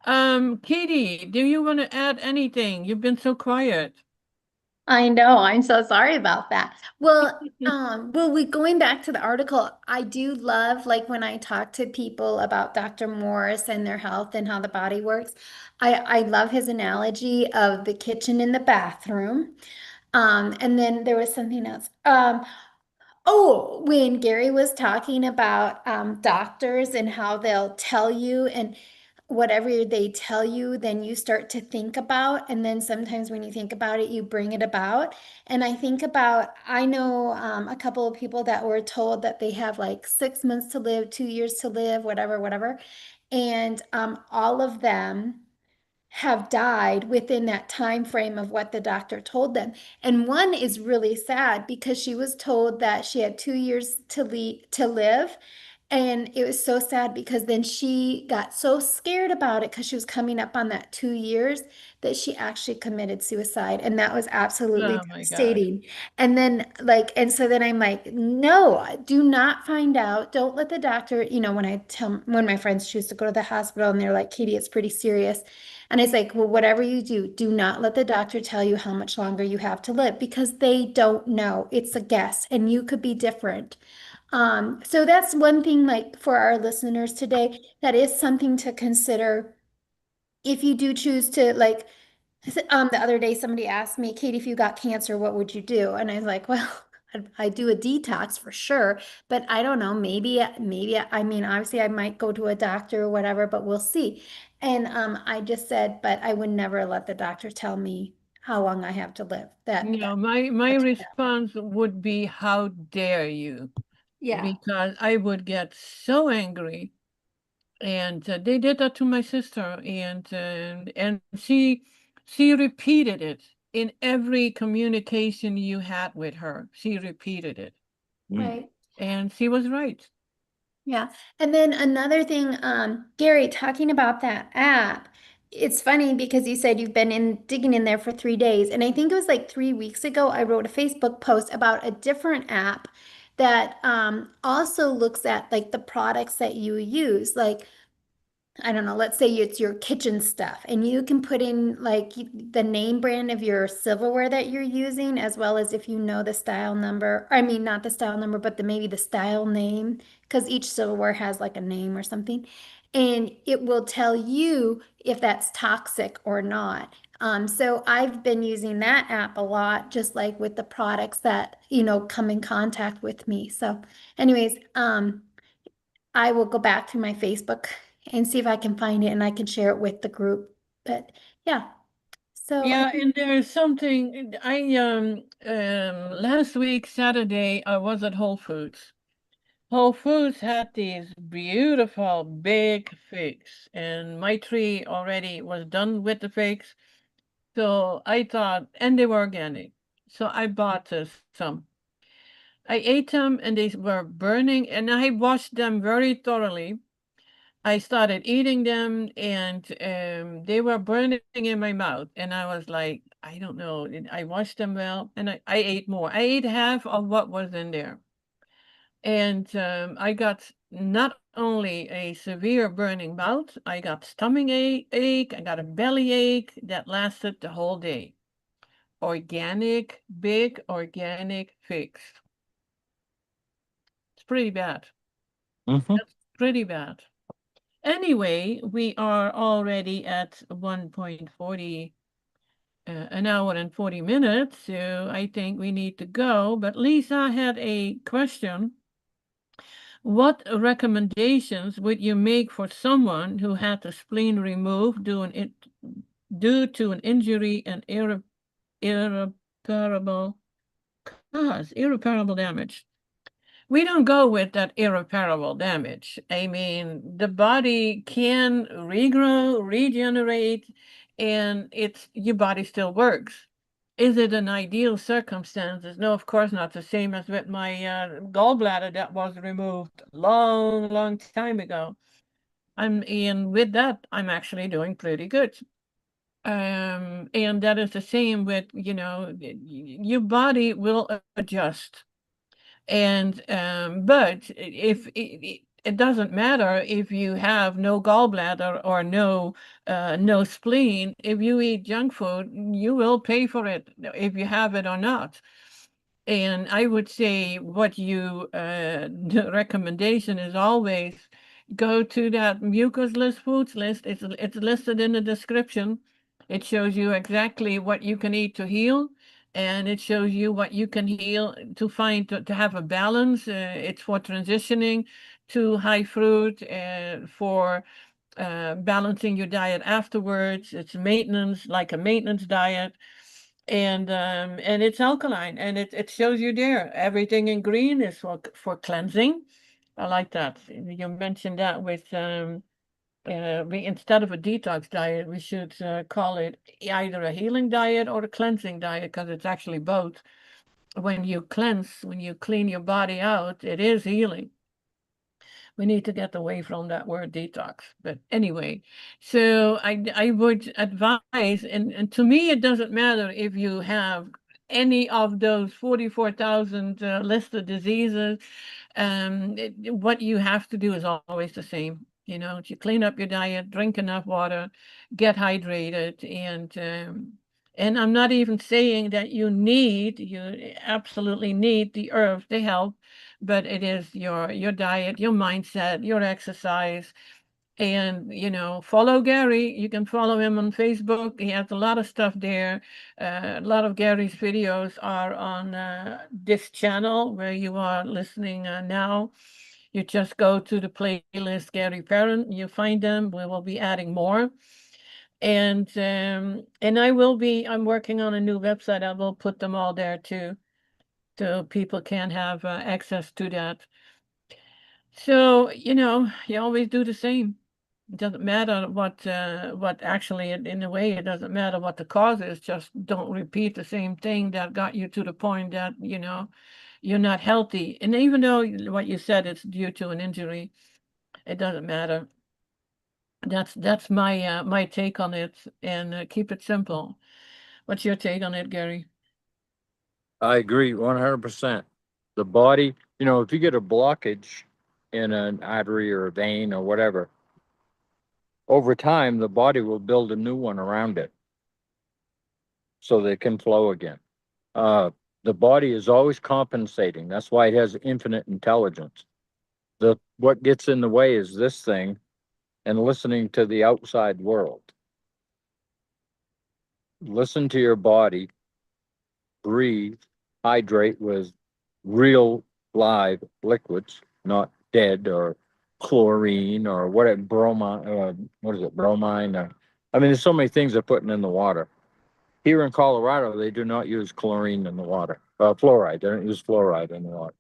Katie, do you want to add anything? You've been so quiet. I know. I'm so sorry about that. Well, we going back to the article, I do love like when I talk to people about Dr. Morris and their health and how the body works. I love his analogy of the kitchen and the bathroom. And then there was something else. Oh, when Gary was talking about doctors and how they'll tell you and whatever they tell you, then you start to think about. And then sometimes when you think about it, you bring it about. And I think about, I know a couple of people that were told that they have like 6 months to live, 2 years to live, whatever, whatever. And all of them have died within that time frame of what the doctor told them. And one is really sad because she was told that she had 2 years to live. And it was so sad because then she got so scared about it because she was coming up on that 2 years that she actually committed suicide. And that was absolutely Oh my God. devastating. And then, like, and so then I'm like, no, do not find out. Don't let the doctor, when my friends choose to go to the hospital and they're like, Katie, it's pretty serious. And it's like, well, whatever you do, do not let the doctor tell you how much longer you have to live because they don't know. It's a guess, and you could be different. So that's one thing, like for our listeners today, that is something to consider if you do choose to, like, the other day somebody asked me, Katie, if you got cancer, what would you do? And I was like, well, I do a detox for sure, but I don't know, maybe, I mean, obviously I might go to a doctor or whatever, but we'll see. And I just said, but I would never let the doctor tell me how long I have to live. My response would be, how dare you? Yeah, Because I would get so angry. And they did that to my sister, and she repeated it in every communication you had with her. She repeated it, Mm. right. and she was right. Yeah. And then another thing, Gary, talking about that app, it's funny because you said you've been digging in there for 3 days. And I think it was like 3 weeks ago, I wrote a Facebook post about a different app that also looks at like the products that you use. Like, I don't know, let's say it's your kitchen stuff, and you can put in like the name brand of your silverware that you're using, as well as if you know the style number. I mean, not the style number, but maybe the style name, because each silverware has like a name or something. And it will tell you if that's toxic or not. So I've been using that app a lot, just like with the products that, come in contact with me. So, anyways, I will go back to my Facebook and see if I can find it and I can share it with the group. But yeah, so I Yeah, think, and there's something I last week Saturday I was at Whole Foods. Whole Foods had these beautiful big figs, and my tree already was done with the figs. So I thought, and they were organic. So I bought some. I ate them and they were burning, and I washed them very thoroughly. I started eating them, and they were burning in my mouth. And I was like, I don't know. I washed them well, and I ate more. I ate half of what was in there. And I got not only a severe burning mouth, I got stomach ache, I got a belly ache that lasted the whole day. Organic, big organic figs. It's pretty bad. Hmm. That's pretty bad. Anyway, we are already at 1.40, an hour and 40 minutes, so I think we need to go. But Lisa had a question. What recommendations would you make for someone who had a spleen removed due to an injury and irreparable irreparable damage? We don't go with that irreparable damage. I mean, the body can regrow, regenerate, and your body still works. Is it an ideal circumstances? No, of course not. The same as with my gallbladder that was removed long, long time ago. And with that, I'm actually doing pretty good. And that is the same with, your body will adjust. And but if it doesn't matter if you have no gallbladder or no spleen. If you eat junk food, you will pay for it if you have it or not. And I would say what the recommendation is always go to that mucus list foods list. It's listed in the description. It shows you exactly what you can eat to heal, and it shows you what you can heal to have a balance. It's for transitioning to high fruit, for balancing your diet afterwards. It's maintenance, like a maintenance diet. And it's alkaline, and it shows you there. Everything in green is for cleansing. I like that. You mentioned that with instead of a detox diet, we should call it either a healing diet or a cleansing diet, because it's actually both. When you cleanse, when you clean your body out, it is healing. We need to get away from that word detox. But anyway, so I would advise, and to me, it doesn't matter if you have any of those 44,000 listed diseases. What you have to do is always the same. You know, to clean up your diet, drink enough water, get hydrated, and I'm not even saying that you absolutely need the herbs to help, but it is your diet, your mindset, your exercise. And follow Gary. You can follow him on Facebook. He has a lot of stuff there. A lot of Gary's videos are on this channel where you are listening now. You just go to the playlist Gary Parent, you find them. We will be adding more. And I'm working on a new website. I will put them all there too, so people can have access to that. So, you always do the same. It doesn't matter what actually, in a way, it doesn't matter what the cause is. Just don't repeat the same thing that got you to the point that, you're not healthy. And even though what you said it's due to an injury, it doesn't matter. That's my take on it, and keep it simple. What's your take on it, Gary? I agree 100%. The body, if you get a blockage in an artery or a vein or whatever, over time, the body will build a new one around it so that it can flow again. The body is always compensating. That's why it has infinite intelligence. What gets in the way is this thing and listening to the outside world. Listen to your body, breathe, hydrate with real live liquids, not dead or chlorine or bromine. What is it? Bromine. I mean, there's so many things they're putting in the water. Here in Colorado, they do not use chlorine in the water. Fluoride. They don't use fluoride in the water.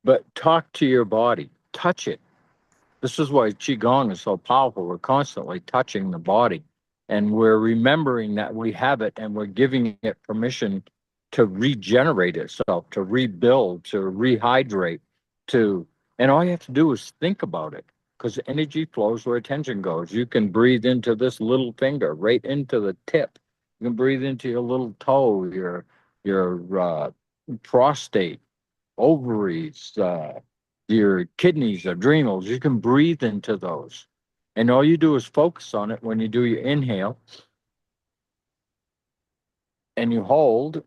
But talk to your body. Touch it. This is why Qigong is so powerful. We're constantly touching the body, and we're remembering that we have it, and we're giving it permission to regenerate itself, to rebuild, to rehydrate, and all you have to do is think about it, because energy flows where attention goes. You can breathe into this little finger, right into the tip. You can breathe into your little toe, your prostate, ovaries, your kidneys, adrenals. You can breathe into those. And all you do is focus on it when you do your inhale. And you hold,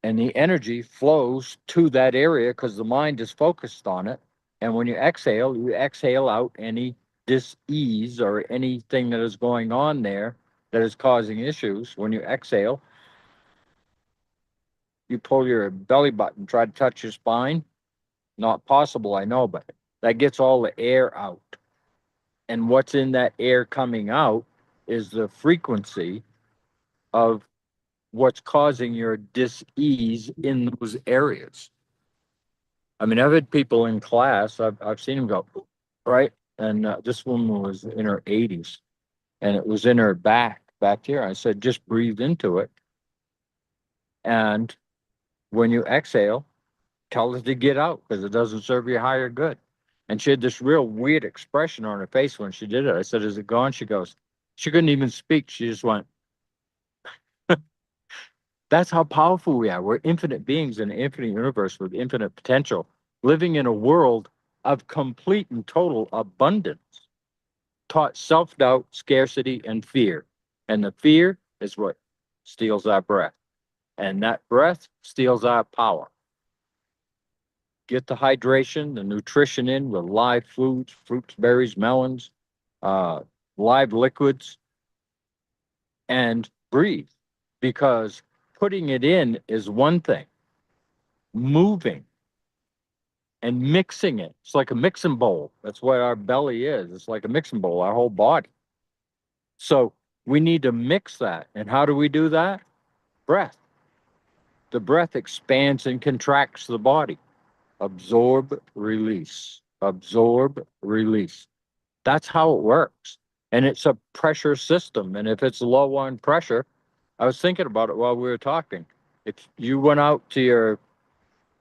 and the energy flows to that area because the mind is focused on it. And when you exhale out any dis-ease or anything that is going on there that is causing issues. When you exhale, you pull your belly button, try to touch your spine. Not possible, I know, but that gets all the air out. And what's in that air coming out is the frequency of what's causing your dis-ease in those areas. I mean, I've had people in class, I've seen them go, right? And this woman was in her 80s, and it was in her back here. I said, just breathe into it. And when you exhale, tell it to get out, because it doesn't serve you higher good. And she had this real weird expression on her face when she did it. I said, is it gone? She goes, she couldn't even speak. She just went. That's how powerful we are. We're infinite beings in an infinite universe with infinite potential, living in a world of complete and total abundance. Taught self-doubt, scarcity, and fear. And the fear is what steals our breath. And that breath steals our power. Get the hydration, the nutrition in with live foods, fruits, berries, melons, live liquids, and breathe. Because putting it in is one thing. Moving and mixing it. It's like a mixing bowl. That's what our belly is. It's like a mixing bowl, our whole body. So we need to mix that. And how do we do that? Breath. The breath expands and contracts the body. absorb, release, absorb, release. That's how it works. And it's a pressure system. And if it's low on pressure, I was thinking about it while we were talking. If you went out to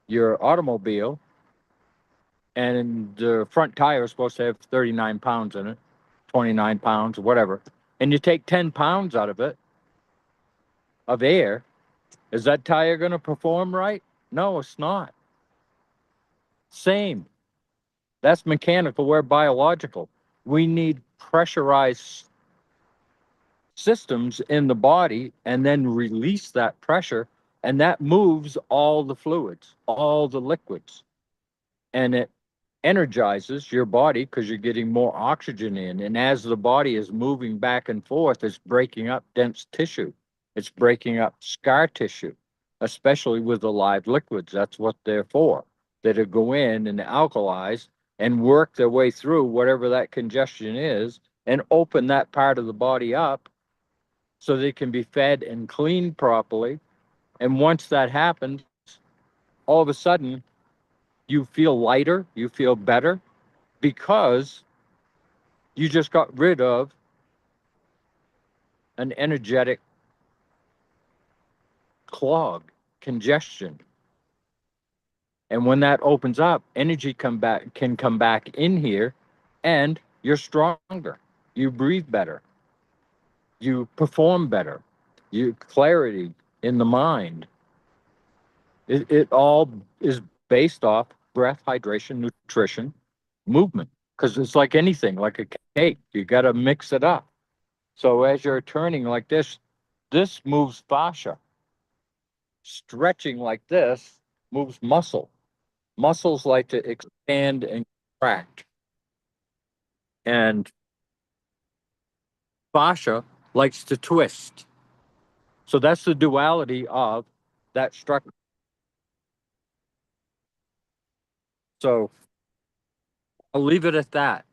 your automobile and the front tire is supposed to have 39 pounds in it, 29 pounds, whatever, and you take 10 pounds out of it, of air, is that tire going to perform right? No, it's not. Same. That's mechanical, we're biological. We need pressurized systems in the body and then release that pressure, and that moves all the fluids, all the liquids, and it energizes your body because you're getting more oxygen in. And as the body is moving back and forth, it's breaking up dense tissue, it's breaking up scar tissue, especially with the live liquids. That's what they're for. That'll go in and alkalize and work their way through whatever that congestion is and open that part of the body up so they can be fed and cleaned properly. And once that happens, all of a sudden, you feel lighter, you feel better, because you just got rid of an energetic clog, congestion. And when that opens up, energy can come back in here, and you're stronger. You breathe better. You perform better. You clarity in the mind. It all is based off breath, hydration, nutrition, movement. Because it's like anything, like a cake. You got to mix it up. So as you're turning like this moves fascia. Stretching like this moves muscle. Muscles like to expand and contract. And fascia likes to twist. So that's the duality of that structure. So I'll leave it at that.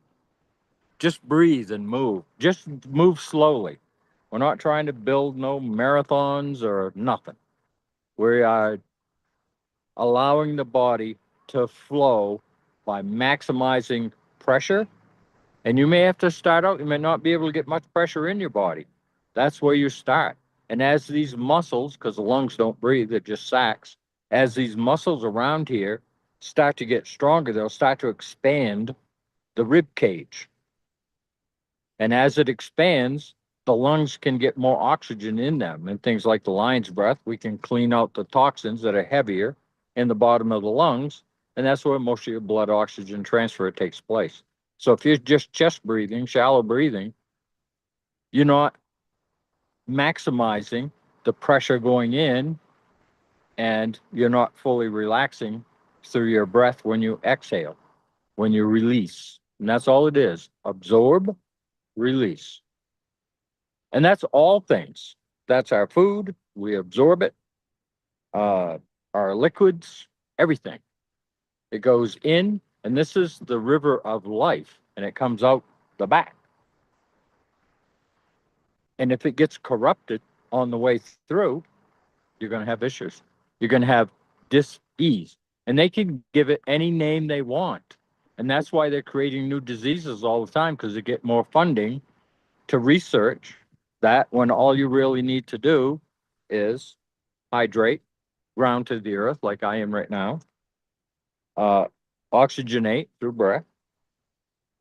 Just breathe and move. Just move slowly. We're not trying to build no marathons or nothing. We are allowing the body to flow by maximizing pressure. And you may have to start out, you may not be able to get much pressure in your body. That's where you start. And as these muscles, because the lungs don't breathe, they're just sacs, as these muscles around here start to get stronger, they'll start to expand the rib cage. And as it expands, the lungs can get more oxygen in them. And things like the lion's breath, we can clean out the toxins that are heavier in the bottom of the lungs. And that's where most of your blood oxygen transfer takes place. So if you're just chest breathing, shallow breathing, you're not maximizing the pressure going in, and you're not fully relaxing through your breath when you exhale, when you release. And that's all it is. Absorb, release. And that's all things. That's our food. We absorb it. Our liquids, everything. It goes in, and this is the river of life, and it comes out the back. And if it gets corrupted on the way through, you're going to have issues. You're going to have dis-ease. And they can give it any name they want. And that's why they're creating new diseases all the time, because they get more funding to research that, when all you really need to do is hydrate, ground to the earth like I am right now, oxygenate through breath,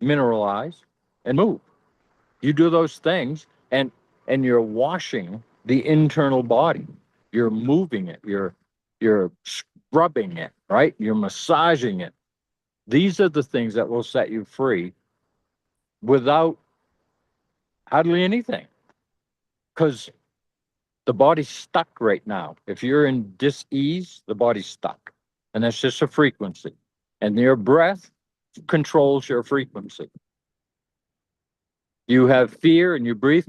mineralize, and move. You do those things, and you're washing the internal body. You're moving it. You're scrubbing it, right? You're massaging it. These are the things that will set you free without hardly anything. Because the body's stuck right now. If you're in dis-ease, the body's stuck. And that's just a frequency. And your breath controls your frequency. You have fear and you breathe,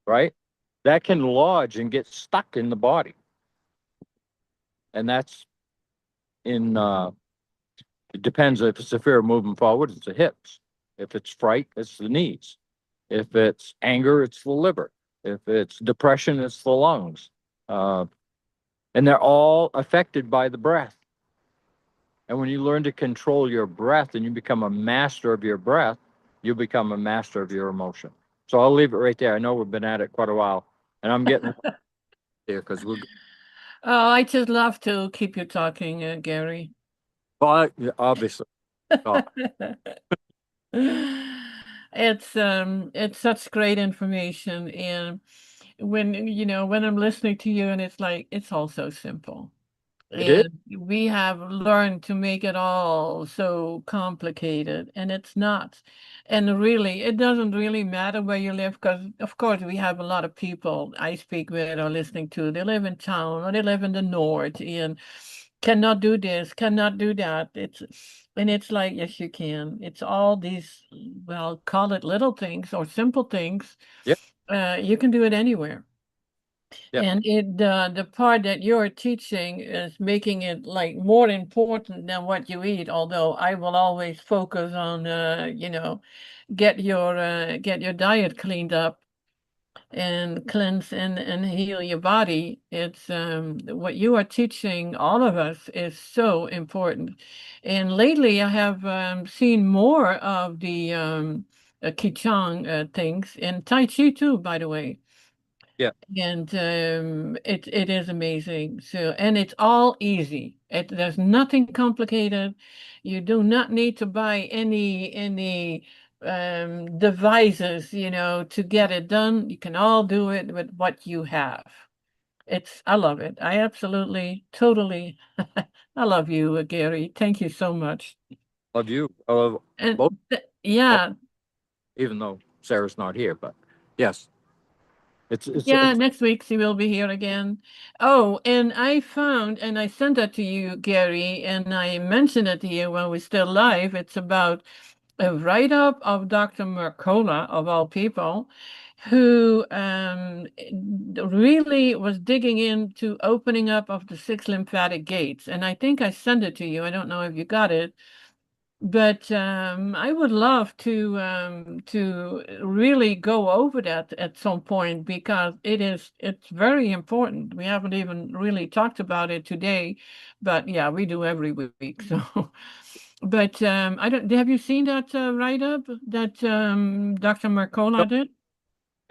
right? That can lodge and get stuck in the body. And that's in, it depends. If it's a fear of moving forward, it's the hips. If it's fright, it's the knees. If it's anger, it's the liver. If it's depression, it's the lungs. And they're all affected by the breath. And when you learn to control your breath and you become a master of your breath, you become a master of your emotion. So I'll leave it right there. I know we've been at it quite a while, and I'm getting there because we're. Oh, I just love to keep you talking, Gary. But obviously, oh, It's such great information, and when I'm listening to you, and it's like it's all so simple. it is. And we have learned to make it all so complicated, and it's not. And really, it doesn't really matter where you live, because of course we have a lot of people I speak with or listening to. They live in town or they live in the north and cannot do this, cannot do that. It's like, yes, you can. It's all these, well, call it little things or simple things. Yeah, You can do it anywhere. yeah. And the part that you're teaching is making it like more important than what you eat, although I will always focus on get your diet cleaned up and cleanse and heal your body. It's what you are teaching all of us is so important. And lately I have seen more of the Qigong things and Tai Chi too, by the way. Yeah. And it is amazing. So, and it's all easy. There's nothing complicated. You do not need to buy any devices, to get it done. You can all do it with what you have. I love it. I absolutely, totally, I love you, Gary. Thank you so much. Love you. I love And both, yeah, even though Sarah's not here. But yes, yeah, it's next week she will be here again. Oh, and I found, and I sent that to you, Gary, and I mentioned it to you when we're still live. It's about a write-up of Dr. Mercola, of all people, who really was digging into opening up of the six lymphatic gates. And I think I sent it to you. I don't know if you got it. But I would love to really go over that at some point because it's very important. We haven't even really talked about it today, but yeah, we do every week. So, but I don't. Have you seen that write-up that Dr. Mercola did?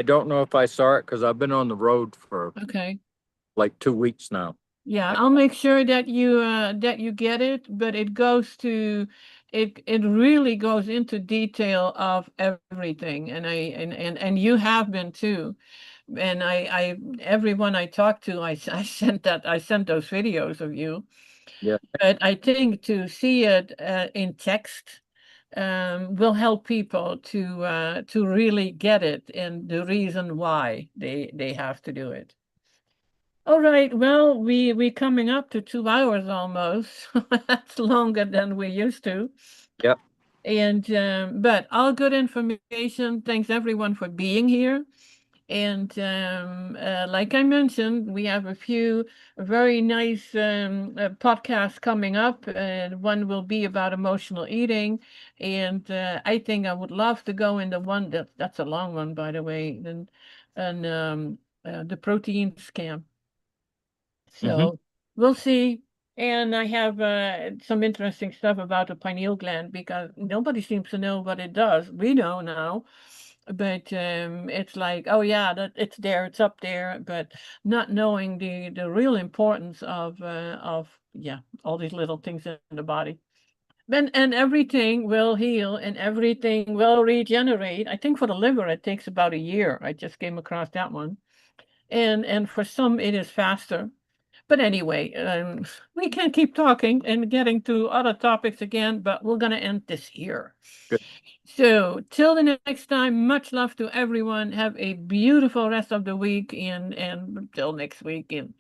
I don't know if I saw it because I've been on the road for Okay. like 2 weeks now. Yeah, I'll make sure that you get it, but it really goes into detail of everything, and you have been too. And I everyone I talked to, I sent those videos of you. Yeah, But I think to see it in text will help people to really get it and the reason why they have to do it. All right. Well, we coming up to 2 hours almost. That's longer than we used to. yeah. And but all good information. Thanks everyone for being here. And like I mentioned, we have a few very nice podcasts coming up. One will be about emotional eating, and I think I would love to go into one that's a long one, by the way, and the protein scam. Hmm. So we'll see. And I have some interesting stuff about the pineal gland because nobody seems to know what it does. We know now, but it's like, oh yeah, that it's there, it's up there, but not knowing the real importance of yeah, all these little things in the body. And everything will heal and everything will regenerate. I think for the liver it takes about a year. I just came across that one. And for some it is faster. But anyway, we can keep talking and getting to other topics again, but we're going to end this here. Good. So, till the next time, much love to everyone. Have a beautiful rest of the week and till next week. And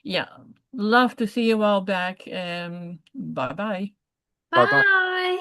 yeah, love to see you all back. Bye bye. Bye bye. Bye.